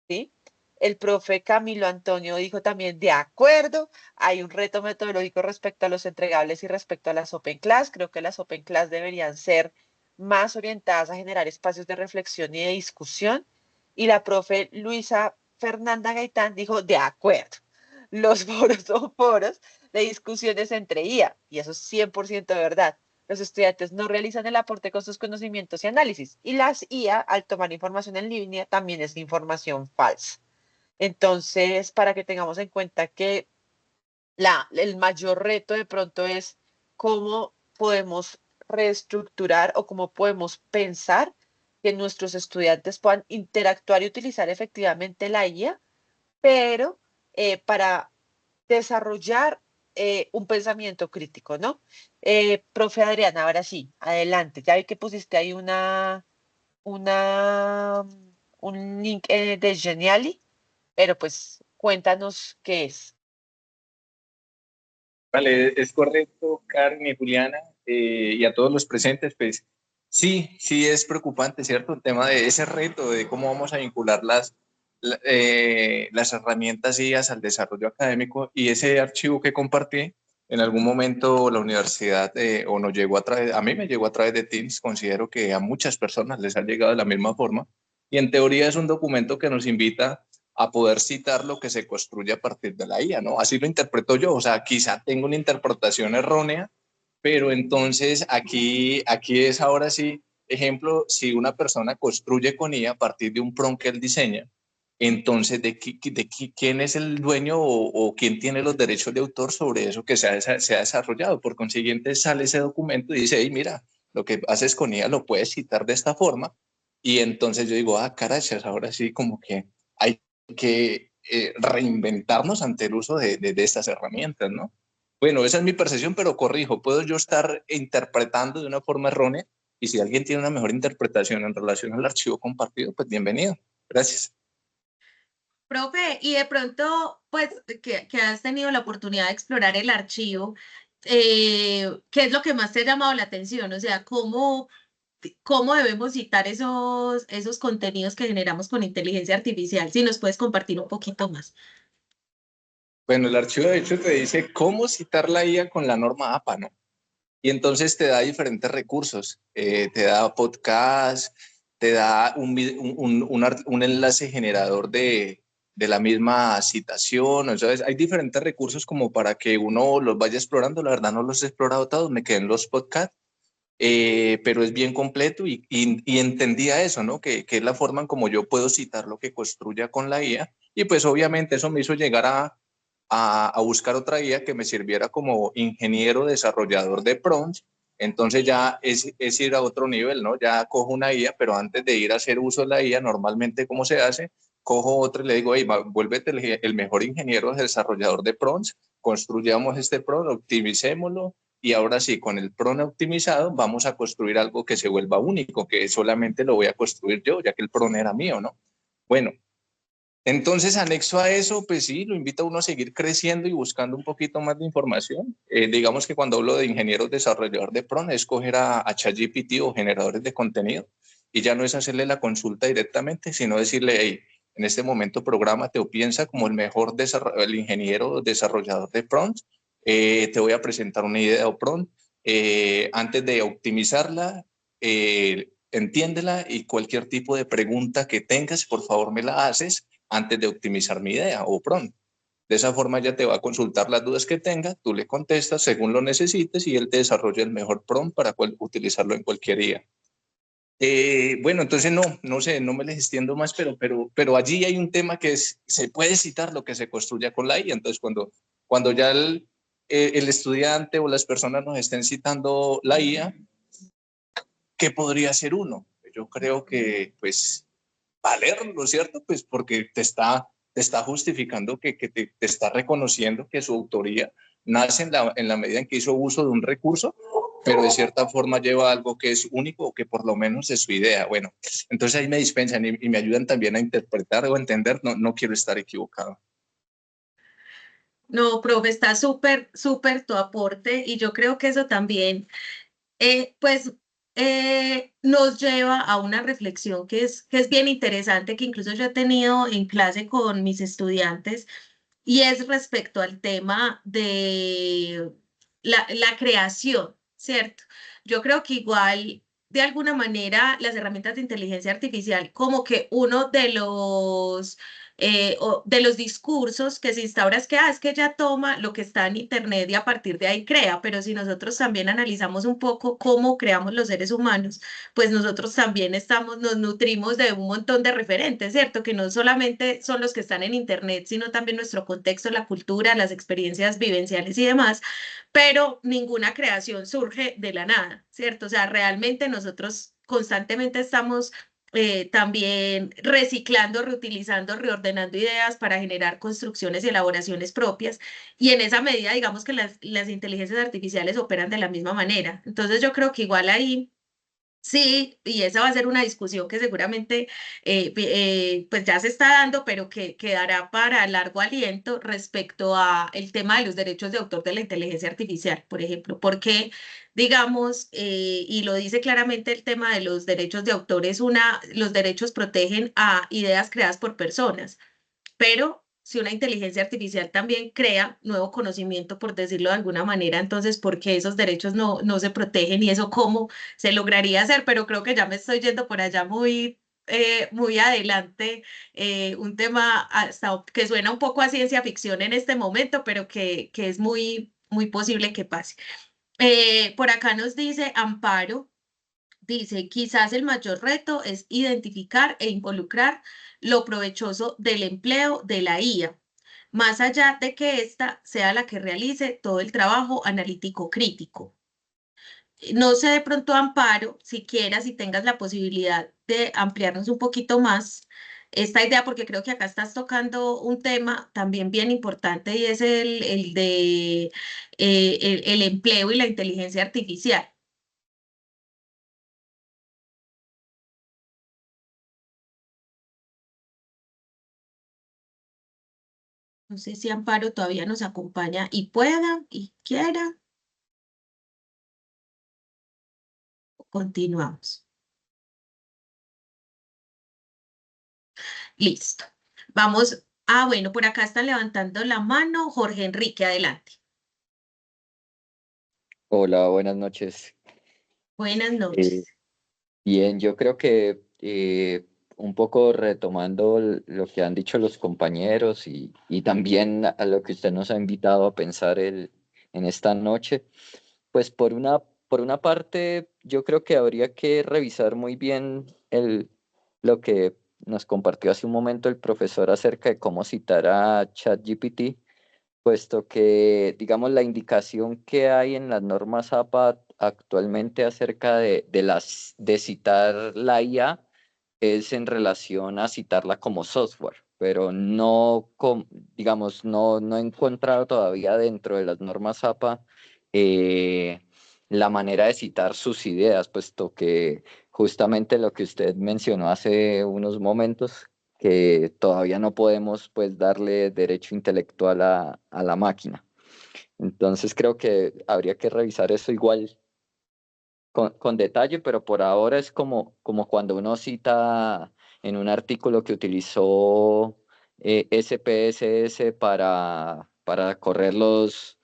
¿sí? El profe Camilo Antonio dijo también, de acuerdo, hay un reto metodológico respecto a los entregables y respecto a las Open Class. Creo que las Open Class deberían ser más orientadas a generar espacios de reflexión y de discusión. Y la profe Luisa Fernanda Gaitán dijo, de acuerdo, los foros son foros de discusiones entre IA, y eso es 100% verdad. Los estudiantes no realizan el aporte con sus conocimientos y análisis, y las IA, al tomar información en línea, también es información falsa. Entonces, para que tengamos en cuenta que el mayor reto de pronto es cómo podemos reestructurar o cómo podemos pensar que nuestros estudiantes puedan interactuar y utilizar efectivamente la IA, pero para desarrollar un pensamiento crítico, ¿no? Profe Adriana, ahora sí, adelante. Ya vi que pusiste ahí una, un link de Geniali, pero pues cuéntanos qué es. Vale, es correcto, Karen y Juliana, y a todos los presentes, pues sí, sí es preocupante, ¿cierto? El tema de ese reto de cómo vamos a vincular las herramientas IAS al desarrollo académico, y ese archivo que compartí, en algún momento la universidad o nos llegó a mí me llegó a través de Teams, considero que a muchas personas les ha llegado de la misma forma, y en teoría es un documento que nos invita a poder citar lo que se construye a partir de la IA, ¿no? Así lo interpreto yo, o sea, quizá tengo una interpretación errónea, pero entonces aquí es ahora sí, ejemplo, si una persona construye con IA a partir de un prompt que él diseña, entonces, ¿quién es el dueño o quién tiene los derechos de autor sobre eso que se ha desarrollado? Por consiguiente, sale ese documento y dice, hey, mira, lo que haces con IA lo puedes citar de esta forma. Y entonces yo digo, carachas, ahora sí como que hay que reinventarnos ante el uso de estas herramientas, ¿no? Bueno, esa es mi percepción, pero corrijo, puedo yo estar interpretando de una forma errónea, y si alguien tiene una mejor interpretación en relación al archivo compartido, pues bienvenido. Gracias. Profe, y de pronto, pues, que has tenido la oportunidad de explorar el archivo, ¿qué es lo que más te ha llamado la atención? O sea, ¿cómo debemos citar esos contenidos que generamos con inteligencia artificial? Si nos puedes compartir un poquito más. Bueno, el archivo de hecho te dice cómo citar la IA con la norma APA, ¿no? Y entonces te da diferentes recursos, te da podcast, te da un enlace generador de la misma citación, o sea, hay diferentes recursos como para que uno los vaya explorando. La verdad no los he explorado todos, me quedé en los podcasts, pero es bien completo y entendía eso, ¿no? Que es la forma en como yo puedo citar lo que construya con la IA, y pues obviamente eso me hizo llegar a buscar otra guía que me sirviera como ingeniero desarrollador de prompts. Entonces ya es ir a otro nivel, ¿no? Ya cojo una guía, pero antes de ir a hacer uso de la guía, normalmente, ¿cómo se hace? Cojo otra y le digo, hey, vuélvete el mejor ingeniero desarrollador de prompts, construyamos este prompt, optimicémoslo, y ahora sí, con el prompt optimizado, vamos a construir algo que se vuelva único, que solamente lo voy a construir yo, ya que el prompt era mío, ¿no? Bueno, entonces, anexo a eso, pues sí, lo invita a uno a seguir creciendo y buscando un poquito más de información. Digamos que cuando hablo de ingenieros desarrollador de PRON, es coger a ChatGPT o generadores de contenido, y ya no es hacerle la consulta directamente, sino decirle, hey, en este momento prográmate o piensa como el mejor el ingeniero desarrollador de PRON. Te voy a presentar una idea o PRON. Antes de optimizarla, entiéndela, y cualquier tipo de pregunta que tengas, por favor me la haces antes de optimizar mi idea o prompt. De esa forma ya te va a consultar las dudas que tenga, tú le contestas según lo necesites y él te desarrolla el mejor prompt para utilizarlo en cualquier día. Bueno, entonces no sé, no me les extiendo más, pero allí hay un tema que se puede citar lo que se construya con la IA. Entonces, cuando ya el estudiante o las personas nos estén citando la IA, ¿qué podría ser uno? Yo creo que, pues, valerlo, ¿cierto? Pues porque te está justificando que te está reconociendo que su autoría nace en la medida en que hizo uso de un recurso, pero de cierta forma lleva algo que es único o que por lo menos es su idea. Bueno, entonces ahí me dispensan y me ayudan también a interpretar o entender, no quiero estar equivocado. No, profe, está súper, súper tu aporte y yo creo que eso también, pues, nos lleva a una reflexión que es bien interesante, que incluso yo he tenido en clase con mis estudiantes, y es respecto al tema de la creación, ¿cierto? Yo creo que igual, de alguna manera, las herramientas de inteligencia artificial, como que uno de los discursos que se instaura es que, es que ella toma lo que está en Internet y a partir de ahí crea, pero si nosotros también analizamos un poco cómo creamos los seres humanos, pues nosotros también nos nutrimos de un montón de referentes, ¿cierto? Que no solamente son los que están en Internet, sino también nuestro contexto, la cultura, las experiencias vivenciales y demás, pero ninguna creación surge de la nada, ¿cierto? O sea, realmente nosotros constantemente estamos también reciclando, reutilizando, reordenando ideas para generar construcciones y elaboraciones propias. Y en esa medida, digamos que las inteligencias artificiales operan de la misma manera. Entonces yo creo que igual ahí sí, y esa va a ser una discusión que seguramente pues ya se está dando, pero que quedará para largo aliento respecto a el tema de los derechos de autor de la inteligencia artificial, por ejemplo, porque digamos, y lo dice claramente el tema de los derechos de autor, los derechos protegen a ideas creadas por personas, pero si una inteligencia artificial también crea nuevo conocimiento, por decirlo de alguna manera, entonces, ¿por qué esos derechos no se protegen y eso cómo se lograría hacer? Pero creo que ya me estoy yendo por allá muy adelante, un tema hasta que suena un poco a ciencia ficción en este momento, pero que es muy posible que pase. Por acá nos dice Amparo. Dice, quizás el mayor reto es identificar e involucrar lo provechoso del empleo de la IA, más allá de que ésta sea la que realice todo el trabajo analítico crítico. No sé de pronto, Amparo, si quieras, si tengas la posibilidad de ampliarnos un poquito más esta idea, porque creo que acá estás tocando un tema también bien importante y es el de el empleo y la inteligencia artificial. No sé si Amparo todavía nos acompaña y pueda y quiera. Continuamos. Listo. Vamos Ah, bueno, por acá está levantando la mano Jorge Enrique, adelante. Hola, buenas noches. Buenas Eh, noches. Bien, yo creo que un poco retomando lo que han dicho los compañeros y también a lo que usted nos ha invitado a pensar en esta noche, pues por una parte yo creo que habría que revisar muy bien lo que nos compartió hace un momento el profesor acerca de cómo citar a ChatGPT, puesto que, digamos, la indicación que hay en las normas APA actualmente acerca de citar la IA es en relación a citarla como software, pero no, digamos, no he encontrado todavía dentro de las normas APA eh, la manera de citar sus ideas, puesto que justamente lo que usted mencionó hace unos momentos, que todavía no podemos pues darle derecho intelectual a la máquina. Entonces creo que habría que revisar eso igual con detalle, pero por ahora es como cuando uno cita en un artículo que utilizó SPSS para correr los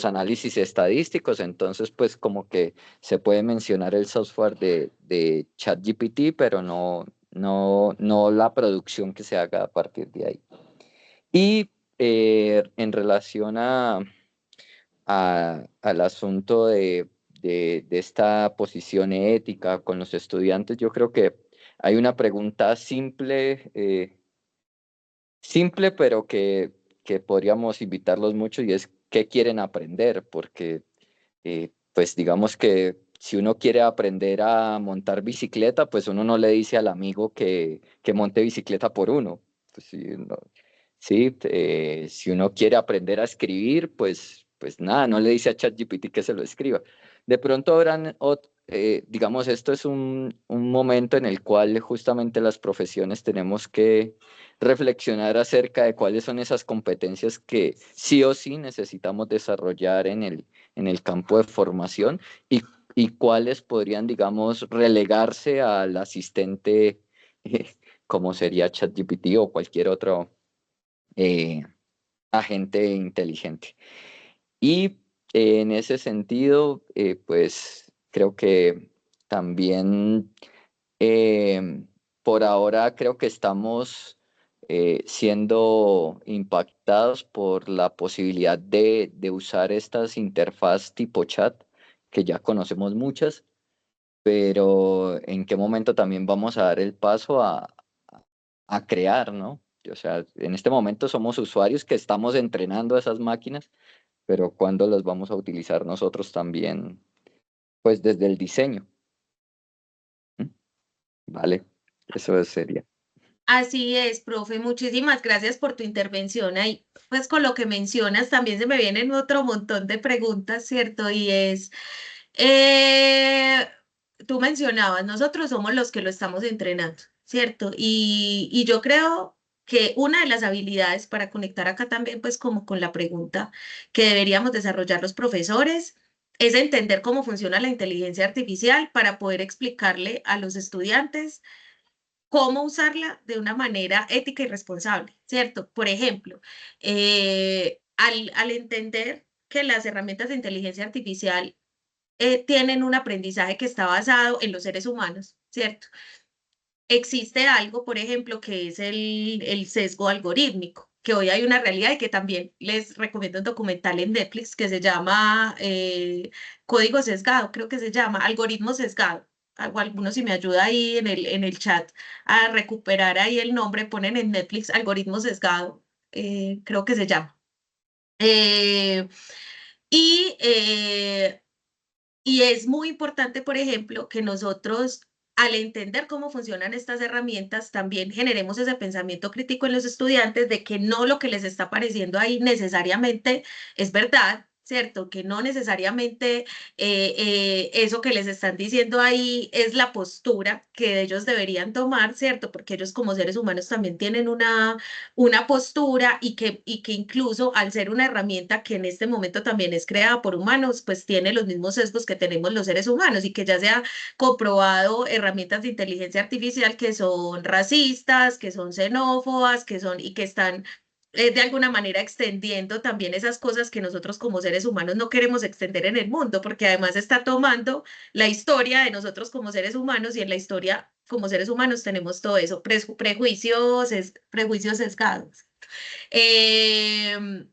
análisis estadísticos, entonces pues como que se puede mencionar el software de ChatGPT, pero no la producción que se haga a partir de ahí. Y en relación al asunto de esta posición ética con los estudiantes, yo creo que hay una pregunta simple, pero que podríamos invitarlos mucho y es ¿qué quieren aprender? Porque, pues digamos que si uno quiere aprender a montar bicicleta, pues uno no le dice al amigo que monte bicicleta por uno. Pues, sí, sí, si uno quiere aprender a escribir, pues nada, no le dice a ChatGPT que se lo escriba. De pronto habrán, digamos, esto es un momento en el cual justamente las profesiones tenemos que reflexionar acerca de cuáles son esas competencias que sí o sí necesitamos desarrollar en el campo de formación y cuáles podrían, digamos, relegarse al asistente como sería ChatGPT o cualquier otro eh, agente inteligente. Y en ese sentido, pues creo que también eh, por ahora creo que estamos siendo impactados por la posibilidad de usar estas interfaz tipo chat, que ya conocemos muchas, pero en qué momento también vamos a dar el paso a crear, ¿no? O sea, en este momento somos usuarios que estamos entrenando a esas máquinas, pero ¿cuándo las vamos a utilizar nosotros también? Pues desde el diseño. ¿Mm? Vale, eso sería. Así es, profe, muchísimas gracias por tu intervención. Ahí, pues con lo que mencionas, también se me vienen otro montón de preguntas, ¿cierto? Y es, eh, tú mencionabas, nosotros somos los que lo estamos entrenando, ¿cierto? Y yo creo que una de las habilidades para conectar acá también, pues como con la pregunta que deberíamos desarrollar los profesores, es entender cómo funciona la inteligencia artificial para poder explicarle a los estudiantes cómo usarla de una manera ética y responsable, ¿cierto? Por ejemplo, al entender que las herramientas de inteligencia artificial tienen un aprendizaje que está basado en los seres humanos, ¿cierto? Existe algo, por ejemplo, que es el sesgo algorítmico, que hoy hay una realidad y que también les recomiendo un documental en Netflix que se llama Código Sesgado, creo que se llama Algoritmo Sesgado. O alguno si me ayuda ahí en el chat a recuperar ahí el nombre, ponen en Netflix Algoritmo Sesgado, creo que se llama. Eh, y y es muy importante, por ejemplo, que nosotros, al entender cómo funcionan estas herramientas, también generemos ese pensamiento crítico en los estudiantes de que no lo que les está apareciendo ahí necesariamente es verdad. ¿Cierto? Que no necesariamente eso que les están diciendo ahí es la postura que ellos deberían tomar, ¿cierto? Porque ellos como seres humanos también tienen una postura y que incluso al ser una herramienta que en este momento también es creada por humanos, pues tiene los mismos sesgos que tenemos los seres humanos y que ya se ha comprobado herramientas de inteligencia artificial que son racistas, que son xenófobas, que son y que están de alguna manera extendiendo también esas cosas que nosotros como seres humanos no queremos extender en el mundo, porque además está tomando la historia de nosotros como seres humanos y en la historia como seres humanos tenemos todo eso, prejuicios, prejuicios sesgados. Eh,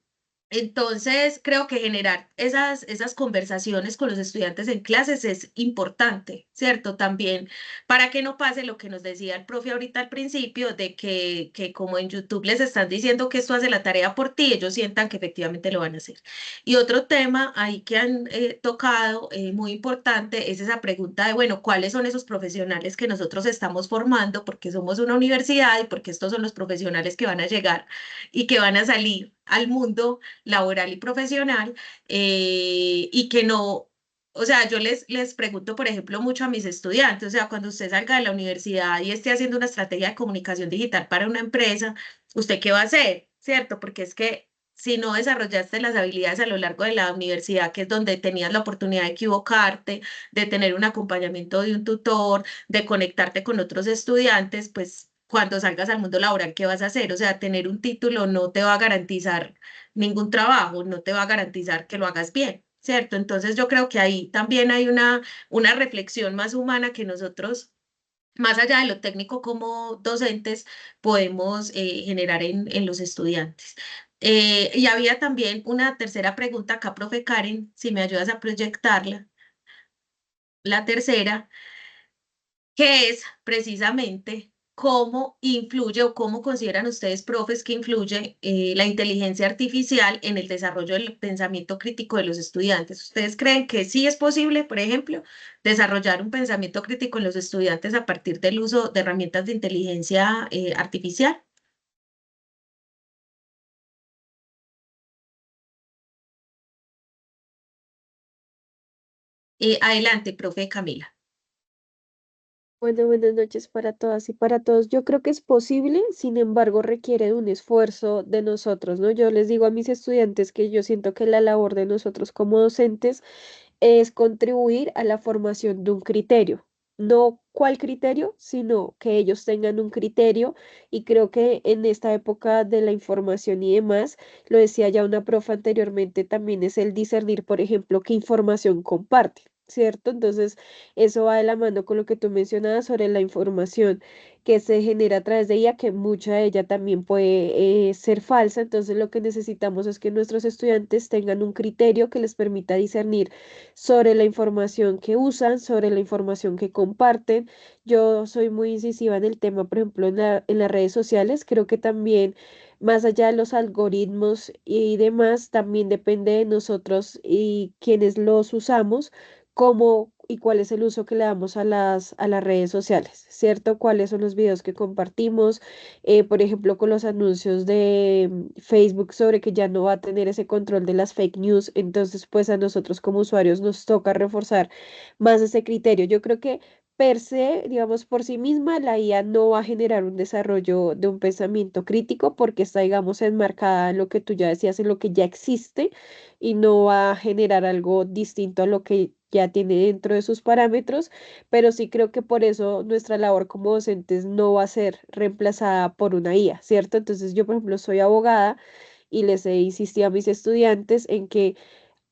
entonces, creo que generar esas conversaciones con los estudiantes en clases es importante, ¿cierto? También para que no pase lo que nos decía el profe ahorita al principio, de que como en YouTube les están diciendo que esto hace la tarea por ti, ellos sientan que efectivamente lo van a hacer. Y otro tema ahí que han tocado, muy importante, es esa pregunta de, bueno, ¿cuáles son esos profesionales que nosotros estamos formando? Porque somos una universidad y porque estos son los profesionales que van a llegar y que van a salir al mundo laboral y profesional, y que no, o sea, yo les pregunto, por ejemplo, mucho a mis estudiantes, o sea, cuando usted salga de la universidad y esté haciendo una estrategia de comunicación digital para una empresa, ¿usted qué va a hacer? ¿Cierto? Porque es que si no desarrollaste las habilidades a lo largo de la universidad, que es donde tenías la oportunidad de equivocarte, de tener un acompañamiento de un tutor, de conectarte con otros estudiantes, pues cuando salgas al mundo laboral, ¿qué vas a hacer? O sea, tener un título no te va a garantizar ningún trabajo, no te va a garantizar que lo hagas bien, ¿cierto? Entonces yo creo que ahí también hay una reflexión más humana que nosotros, más allá de lo técnico como docentes, podemos generar en los estudiantes. Y había también una tercera pregunta acá, profe Karen, si me ayudas a proyectarla. La tercera, que es precisamente cómo influye o cómo consideran ustedes, profes, que influye la inteligencia artificial en el desarrollo del pensamiento crítico de los estudiantes. ¿Ustedes creen que sí es posible, por ejemplo, desarrollar un pensamiento crítico en los estudiantes a partir del uso de herramientas de inteligencia artificial? Adelante, profe Camila. Bueno, buenas noches para todas y para todos. Yo creo que es posible, sin embargo, requiere de un esfuerzo de nosotros, ¿no? Yo les digo a mis estudiantes que yo siento que la labor de nosotros como docentes es contribuir a la formación de un criterio. No cuál criterio, sino que ellos tengan un criterio y creo que en esta época de la información y demás, lo decía ya una profe anteriormente, también es el discernir, por ejemplo, qué información comparte. ¿Cierto? Entonces, eso va de la mano con lo que tú mencionabas sobre la información que se genera a través de ella, que mucha de ella también puede ser falsa. Entonces, lo que necesitamos es que nuestros estudiantes tengan un criterio que les permita discernir sobre la información que usan, sobre la información que comparten. Yo soy muy incisiva en el tema, por ejemplo, en las redes sociales. Creo que también, más allá de los algoritmos y demás, también depende de nosotros y quienes los usamos, cómo y cuál es el uso que le damos a las redes sociales, ¿cierto? ¿Cuáles son los videos que compartimos? Por ejemplo, con los anuncios de Facebook sobre que ya no va a tener ese control de las fake news, entonces pues a nosotros como usuarios nos toca reforzar más ese criterio. Yo creo que per se, digamos, por sí misma, la IA no va a generar un desarrollo de un pensamiento crítico porque está, digamos, enmarcada en lo que tú ya decías, en lo que ya existe y no va a generar algo distinto a lo que ya tiene dentro de sus parámetros, pero sí creo que por eso nuestra labor como docentes no va a ser reemplazada por una IA, ¿cierto? Entonces yo, por ejemplo, soy abogada y les he insistido a mis estudiantes en que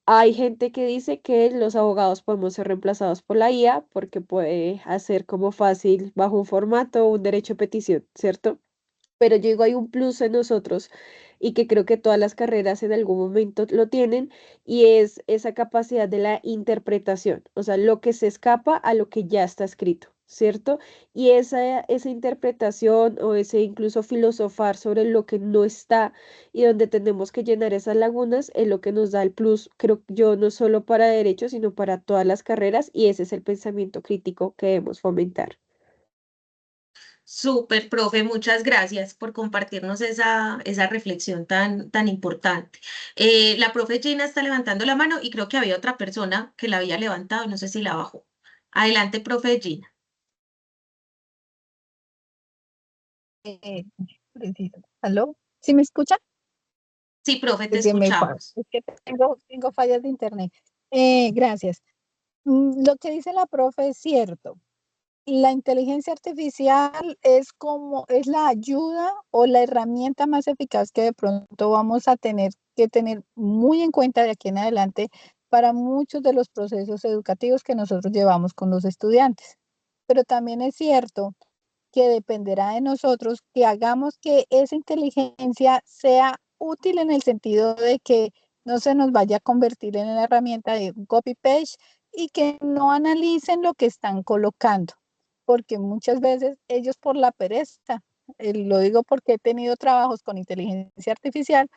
hay gente que dice que los abogados podemos ser reemplazados por la IA porque puede hacer como fácil bajo un formato un derecho de petición, ¿cierto? Pero yo digo, hay un plus en nosotros y que creo que todas las carreras en algún momento lo tienen y es esa capacidad de la interpretación, o sea, lo que se escapa a lo que ya está escrito, ¿cierto? Y esa interpretación o ese incluso filosofar sobre lo que no está y donde tenemos que llenar esas lagunas es lo que nos da el plus, creo yo, no solo para derecho, sino para todas las carreras y ese es el pensamiento crítico que debemos fomentar. Súper, profe, muchas gracias por compartirnos esa reflexión tan importante. La profe Gina está levantando la mano y creo que había otra persona que la había levantado, no sé si la bajó. Adelante, profe Gina. Eh, preciso. ¿Aló? ¿Sí me escucha? Sí, profe, te Es que escuchamos. es que tengo fallas de internet. Gracias. Lo que dice la profe es cierto. la inteligencia artificial es la ayuda o la herramienta más eficaz que de pronto vamos a tener que tener muy en cuenta de aquí en adelante para muchos de los procesos educativos que nosotros llevamos con los estudiantes. Pero también es cierto que dependerá de nosotros que hagamos que esa inteligencia sea útil en el sentido de que no se nos vaya a convertir en una herramienta de copy-paste y que no analicen lo que están colocando, porque muchas veces ellos por la pereza, lo digo porque he tenido trabajos con inteligencia artificial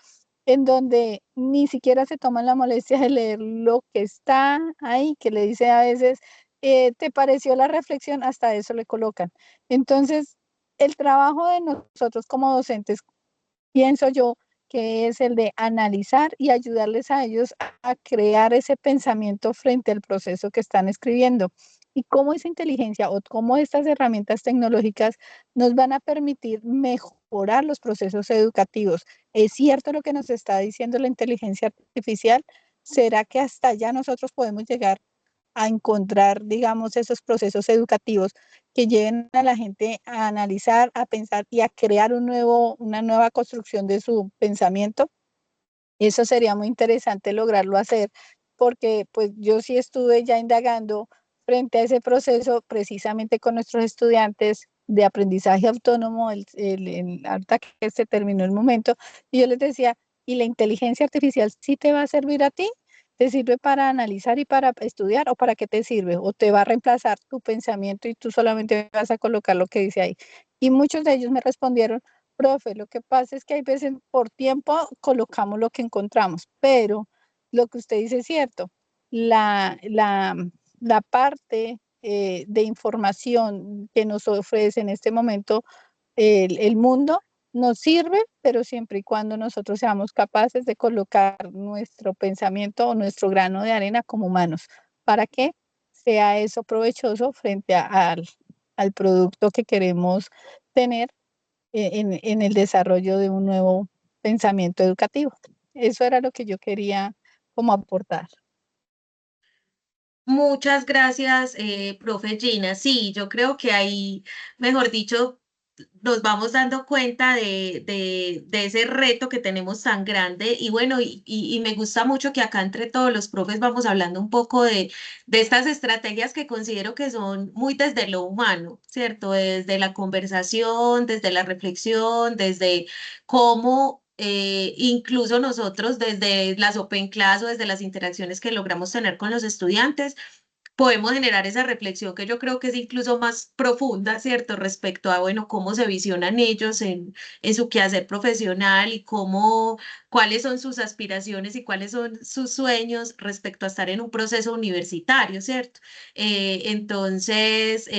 en donde ni siquiera se toman la molestia de leer lo que está ahí, que le dice a veces, ¿te pareció la reflexión? Hasta eso le colocan. Entonces, el trabajo de nosotros como docentes, pienso yo, que es el de analizar y ayudarles a ellos a crear ese pensamiento frente al proceso que están escribiendo. Y cómo esa inteligencia o cómo estas herramientas tecnológicas nos van a permitir mejorar los procesos educativos. ¿Es cierto lo que nos está diciendo la inteligencia artificial? ¿Será que hasta allá nosotros podemos llegar a encontrar, digamos, esos procesos educativos que lleven a la gente a analizar, a pensar y a crear una nueva construcción de su pensamiento? Eso sería muy interesante lograrlo hacer, porque pues yo sí estuve ya indagando frente a ese proceso precisamente con nuestros estudiantes de aprendizaje autónomo, ahorita que se terminó el momento, y yo les decía, ¿y la inteligencia artificial sí te va a servir a ti? ¿Te sirve para analizar y para estudiar o para qué te sirve? ¿O te va a reemplazar tu pensamiento y tú solamente vas a colocar lo que dice ahí? Y muchos de ellos me respondieron, profe, lo que pasa es que hay veces por tiempo colocamos lo que encontramos, pero lo que usted dice es cierto. La, la, la parte de información que nos ofrece en este momento el mundo nos sirve, pero siempre y cuando nosotros seamos capaces de colocar nuestro pensamiento o nuestro grano de arena como humanos, para que sea eso provechoso frente al producto que queremos tener en el desarrollo de un nuevo pensamiento educativo. Eso era lo que yo quería como aportar. Muchas gracias, profe Gina. Sí, yo creo que ahí, mejor dicho, nos vamos dando cuenta de ese reto que tenemos tan grande. Y bueno, y me gusta mucho que acá entre todos los profes vamos hablando un poco de estas estrategias que considero que son muy desde lo humano, ¿cierto? Desde la conversación, desde la reflexión, desde cómo incluso nosotros desde las Open Class o desde las interacciones que logramos tener con los estudiantes, podemos generar esa reflexión que yo creo que es incluso más profunda, ¿cierto? Respecto a, bueno, cómo se visionan ellos en su quehacer profesional y cómo, cuáles son sus aspiraciones y cuáles son sus sueños respecto a estar en un proceso universitario, ¿cierto? Entonces,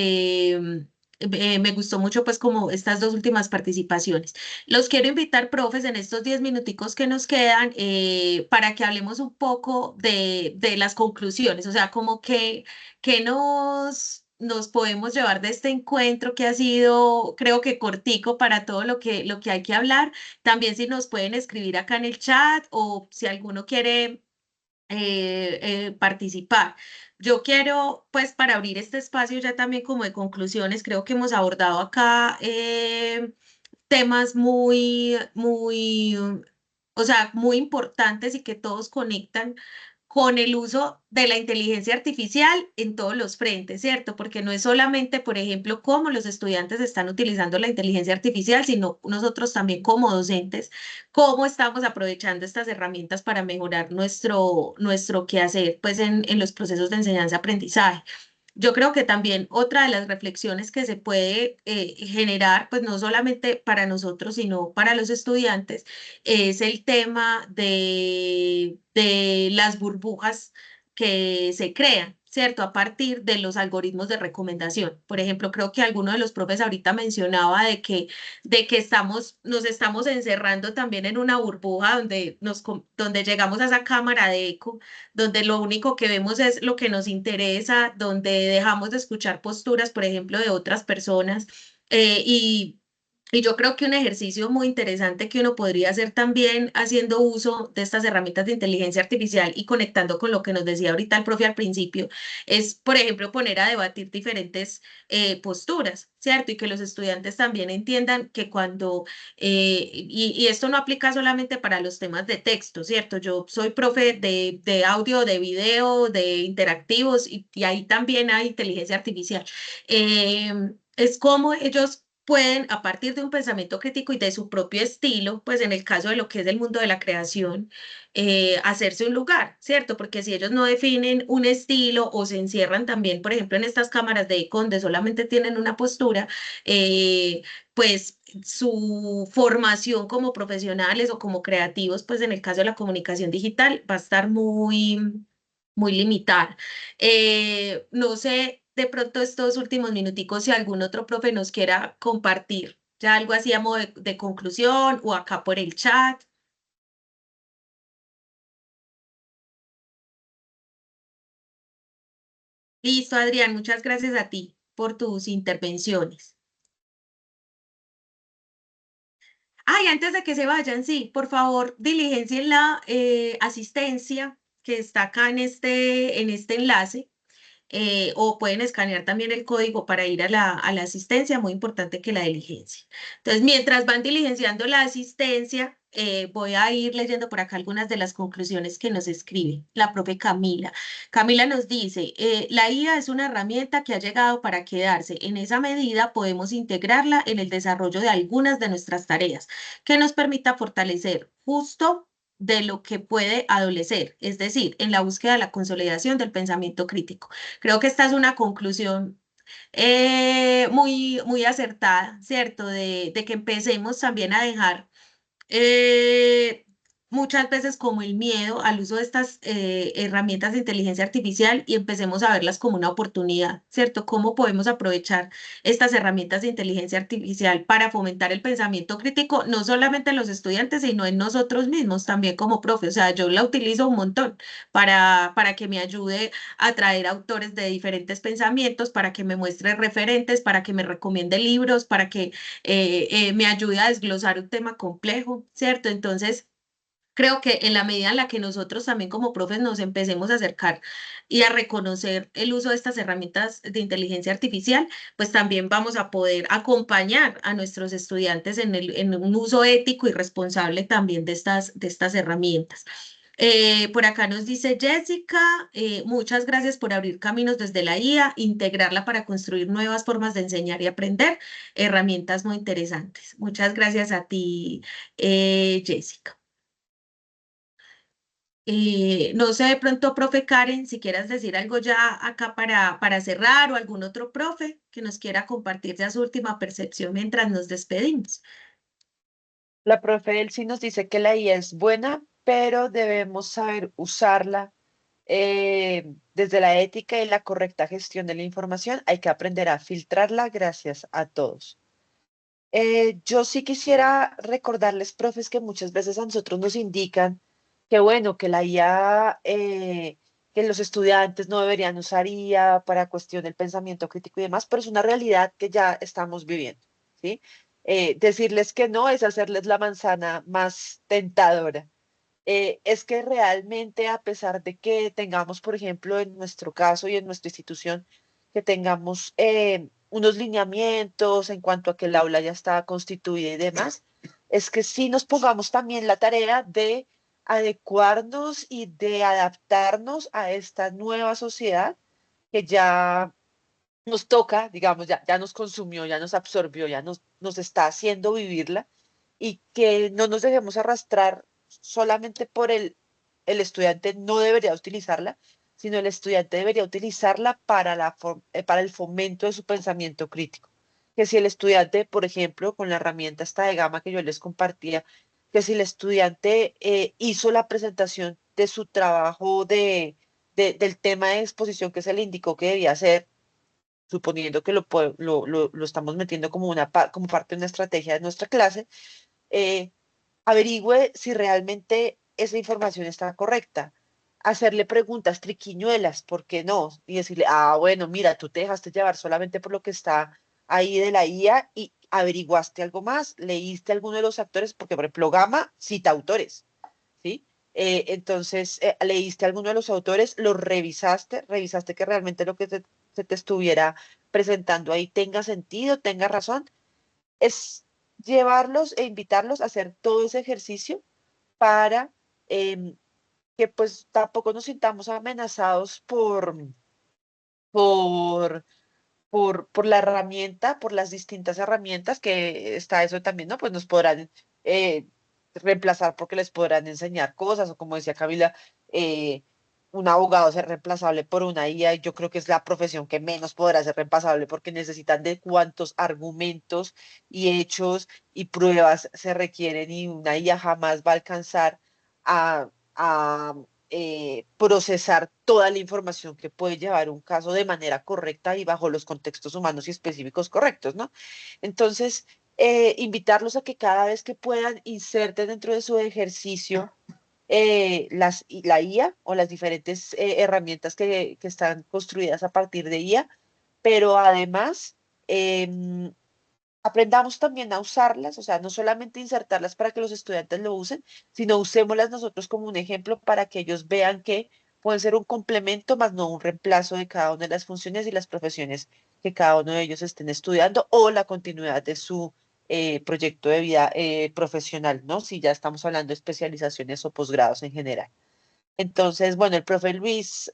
me gustó mucho pues como estas dos últimas participaciones. Los quiero invitar, profes, en estos 10 minuticos que nos quedan para que hablemos un poco de las conclusiones, o sea, como que nos podemos llevar de este encuentro que ha sido, creo que cortico para todo lo que hay que hablar. También si nos pueden escribir acá en el chat o si alguno quiere participar. Yo quiero, pues, para abrir este espacio ya también como de conclusiones, creo que hemos abordado acá temas o sea, muy importantes y que todos conectan con el uso de la inteligencia artificial en todos los frentes, ¿cierto? Porque no es solamente, por ejemplo, cómo los estudiantes están utilizando la inteligencia artificial, sino nosotros también como docentes, cómo estamos aprovechando estas herramientas para mejorar nuestro quehacer, pues, en los procesos de enseñanza-aprendizaje. Yo creo que también otra de las reflexiones que se puede generar, pues no solamente para nosotros, sino para los estudiantes, es el tema de las burbujas que se crean, ¿cierto? A partir de los algoritmos de recomendación. Por ejemplo, creo que alguno de los profes ahorita mencionaba de que nos estamos encerrando también en una burbuja donde llegamos a esa cámara de eco donde lo único que vemos es lo que nos interesa, donde dejamos de escuchar posturas, por ejemplo, de otras personas y Y yo creo que un ejercicio muy interesante que uno podría hacer también haciendo uso de estas herramientas de inteligencia artificial y conectando con lo que nos decía ahorita el profe al principio, es, por ejemplo, poner a debatir diferentes posturas, ¿cierto? Y que los estudiantes también entiendan que cuando, y esto no aplica solamente para los temas de texto, ¿cierto? Yo soy profe de audio, de video, de interactivos y ahí también hay inteligencia artificial. Es como ellos pueden, a partir de un pensamiento crítico y de su propio estilo, pues en el caso de lo que es el mundo de la creación, hacerse un lugar, ¿cierto? Porque si ellos no definen un estilo o se encierran también, por ejemplo, en estas cámaras de eco donde solamente tienen una postura, pues su formación como profesionales o como creativos, pues en el caso de la comunicación digital, va a estar muy limitada. No sé, de pronto estos últimos minuticos, si algún otro profe nos quiera compartir, ya algo así a modo de conclusión o acá por el chat. Listo, Adrián, muchas gracias a ti por tus intervenciones. Ay, antes de que se vayan, sí, por favor, diligencien la asistencia que está acá en este enlace. O pueden escanear también el código para ir a la asistencia, muy importante que la diligencia. Entonces, mientras van diligenciando la asistencia, voy a ir leyendo por acá algunas de las conclusiones que nos escribe la profe Camila. Camila nos dice, la IA es una herramienta que ha llegado para quedarse. En esa medida podemos integrarla en el desarrollo de algunas de nuestras tareas, que nos permita fortalecer justo de lo que puede adolecer, es decir, en la búsqueda de la consolidación del pensamiento crítico. Creo que esta es una conclusión muy acertada, ¿cierto? De que empecemos también a dejar eh, muchas veces como el miedo al uso de estas herramientas de inteligencia artificial y empecemos a verlas como una oportunidad, ¿cierto? ¿Cómo podemos aprovechar estas herramientas de inteligencia artificial para fomentar el pensamiento crítico, no solamente en los estudiantes, sino en nosotros mismos también como profe? O sea, yo la utilizo un montón para que me ayude a traer autores de diferentes pensamientos, para que me muestre referentes, para que me recomiende libros, para que me ayude a desglosar un tema complejo, ¿cierto? Entonces, creo que en la medida en la que nosotros también como profes nos empecemos a acercar y a reconocer el uso de estas herramientas de inteligencia artificial, pues también vamos a poder acompañar a nuestros estudiantes en un uso ético y responsable también de estas herramientas. Por acá nos dice Jessica, muchas gracias por abrir caminos desde la IA, integrarla para construir nuevas formas de enseñar y aprender, herramientas muy interesantes. Muchas gracias a ti, Jessica. No sé, de pronto, profe Karen, si quieras decir algo ya acá para cerrar o algún otro profe que nos quiera compartir ya su última percepción mientras nos despedimos. La profe Elsie nos dice que la IA es buena, pero debemos saber usarla desde la ética y la correcta gestión de la información. Hay que aprender a filtrarla. Gracias a todos. Yo sí quisiera recordarles, profes, que muchas veces a nosotros nos indican que bueno, que la IA, que los estudiantes no deberían usar IA para cuestión del pensamiento crítico y demás, pero es una realidad que ya estamos viviendo, ¿sí? Decirles que no es hacerles la manzana más tentadora. Es que realmente a pesar de que tengamos, por ejemplo, en nuestro caso y en nuestra institución, que tengamos unos lineamientos en cuanto a que el aula ya está constituida y demás, es que sí nos pongamos también la tarea de adecuarnos y de adaptarnos a esta nueva sociedad que ya nos toca, digamos, ya nos consumió, ya nos absorbió, nos está haciendo vivirla y que no nos dejemos arrastrar solamente por el estudiante no debería utilizarla, sino el estudiante debería utilizarla para, para el fomento de su pensamiento crítico. Que si el estudiante, por ejemplo, con la herramienta esta de Gama que yo les compartía, que si el estudiante hizo la presentación de su trabajo del tema de exposición que se le indicó que debía hacer, suponiendo que lo estamos metiendo como, como parte de una estrategia de nuestra clase, eh, averigüe si realmente esa información está correcta. Hacerle preguntas triquiñuelas, ¿por qué no? Y decirle, ah, bueno, mira, tú te dejaste llevar solamente por lo que está ahí de la IA y averiguaste algo más, leíste alguno de los actores, porque por ejemplo Gama cita autores, ¿sí? Entonces, leíste alguno de los autores, los revisaste que realmente lo que se te estuviera presentando ahí tenga sentido, tenga razón. Es llevarlos e invitarlos a hacer todo ese ejercicio para que pues tampoco nos sintamos amenazados por, por la herramienta, por las distintas herramientas que está eso también, ¿no? Pues nos podrán eh, reemplazar porque les podrán enseñar cosas, o como decía Camila, eh, un abogado ser reemplazable por una IA, y yo creo que es la profesión que menos podrá ser reemplazable porque necesitan de cuántos argumentos y hechos y pruebas se requieren, y una IA jamás va a alcanzar a procesar toda la información que puede llevar un caso de manera correcta y bajo los contextos humanos y específicos correctos, ¿no? Entonces, invitarlos a que cada vez que puedan inserten dentro de su ejercicio la IA o las diferentes herramientas que están construidas a partir de IA, pero además aprendamos también a usarlas, o sea, no solamente insertarlas para que los estudiantes lo usen, sino usémoslas nosotros como un ejemplo para que ellos vean que pueden ser un complemento, más no un reemplazo de cada una de las funciones y las profesiones que cada uno de ellos estén estudiando, o la continuidad de su proyecto de vida profesional, ¿no? Si ya estamos hablando de especializaciones o posgrados en general. Entonces, bueno, el profe Luis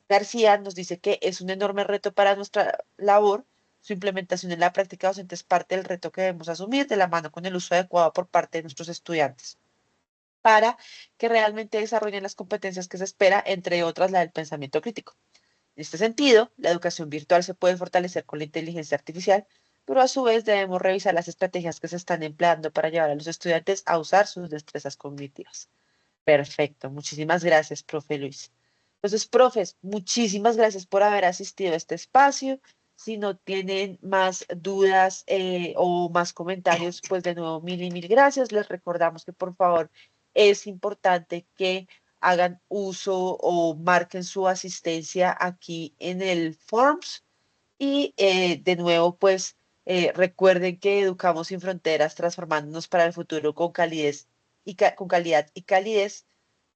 García nos dice que es un enorme reto para nuestra labor. Su implementación en la práctica docente es parte del reto que debemos asumir de la mano con el uso adecuado por parte de nuestros estudiantes para que realmente desarrollen las competencias que se espera, entre otras la del pensamiento crítico. En este sentido, la educación virtual se puede fortalecer con la inteligencia artificial, pero a su vez debemos revisar las estrategias que se están empleando para llevar a los estudiantes a usar sus destrezas cognitivas. Perfecto, muchísimas gracias, profe Luis. Entonces, profes, muchísimas gracias por haber asistido a este espacio. Si no tienen más dudas o más comentarios, pues de nuevo, mil y mil gracias. Les recordamos que por favor es importante que hagan uso o marquen su asistencia aquí en el Forms. Y de nuevo, pues recuerden que Educamos sin Fronteras, transformándonos para el futuro con calidez con calidad y calidez,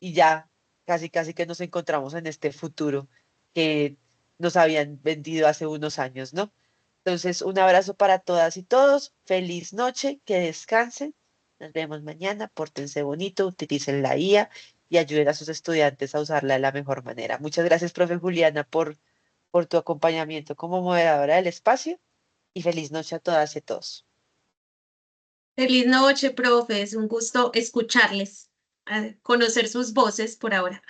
y ya casi casi que nos encontramos en este futuro que nos habían vendido hace unos años, ¿no? Entonces, un abrazo para todas y todos, feliz noche, que descansen, nos vemos mañana, pórtense bonito, utilicen la IA y ayuden a sus estudiantes a usarla de la mejor manera. Muchas gracias, profe Juliana, por tu acompañamiento como moderadora del espacio, y feliz noche a todas y a todos. Feliz noche, profe. Es un gusto escucharles, conocer sus voces por ahora.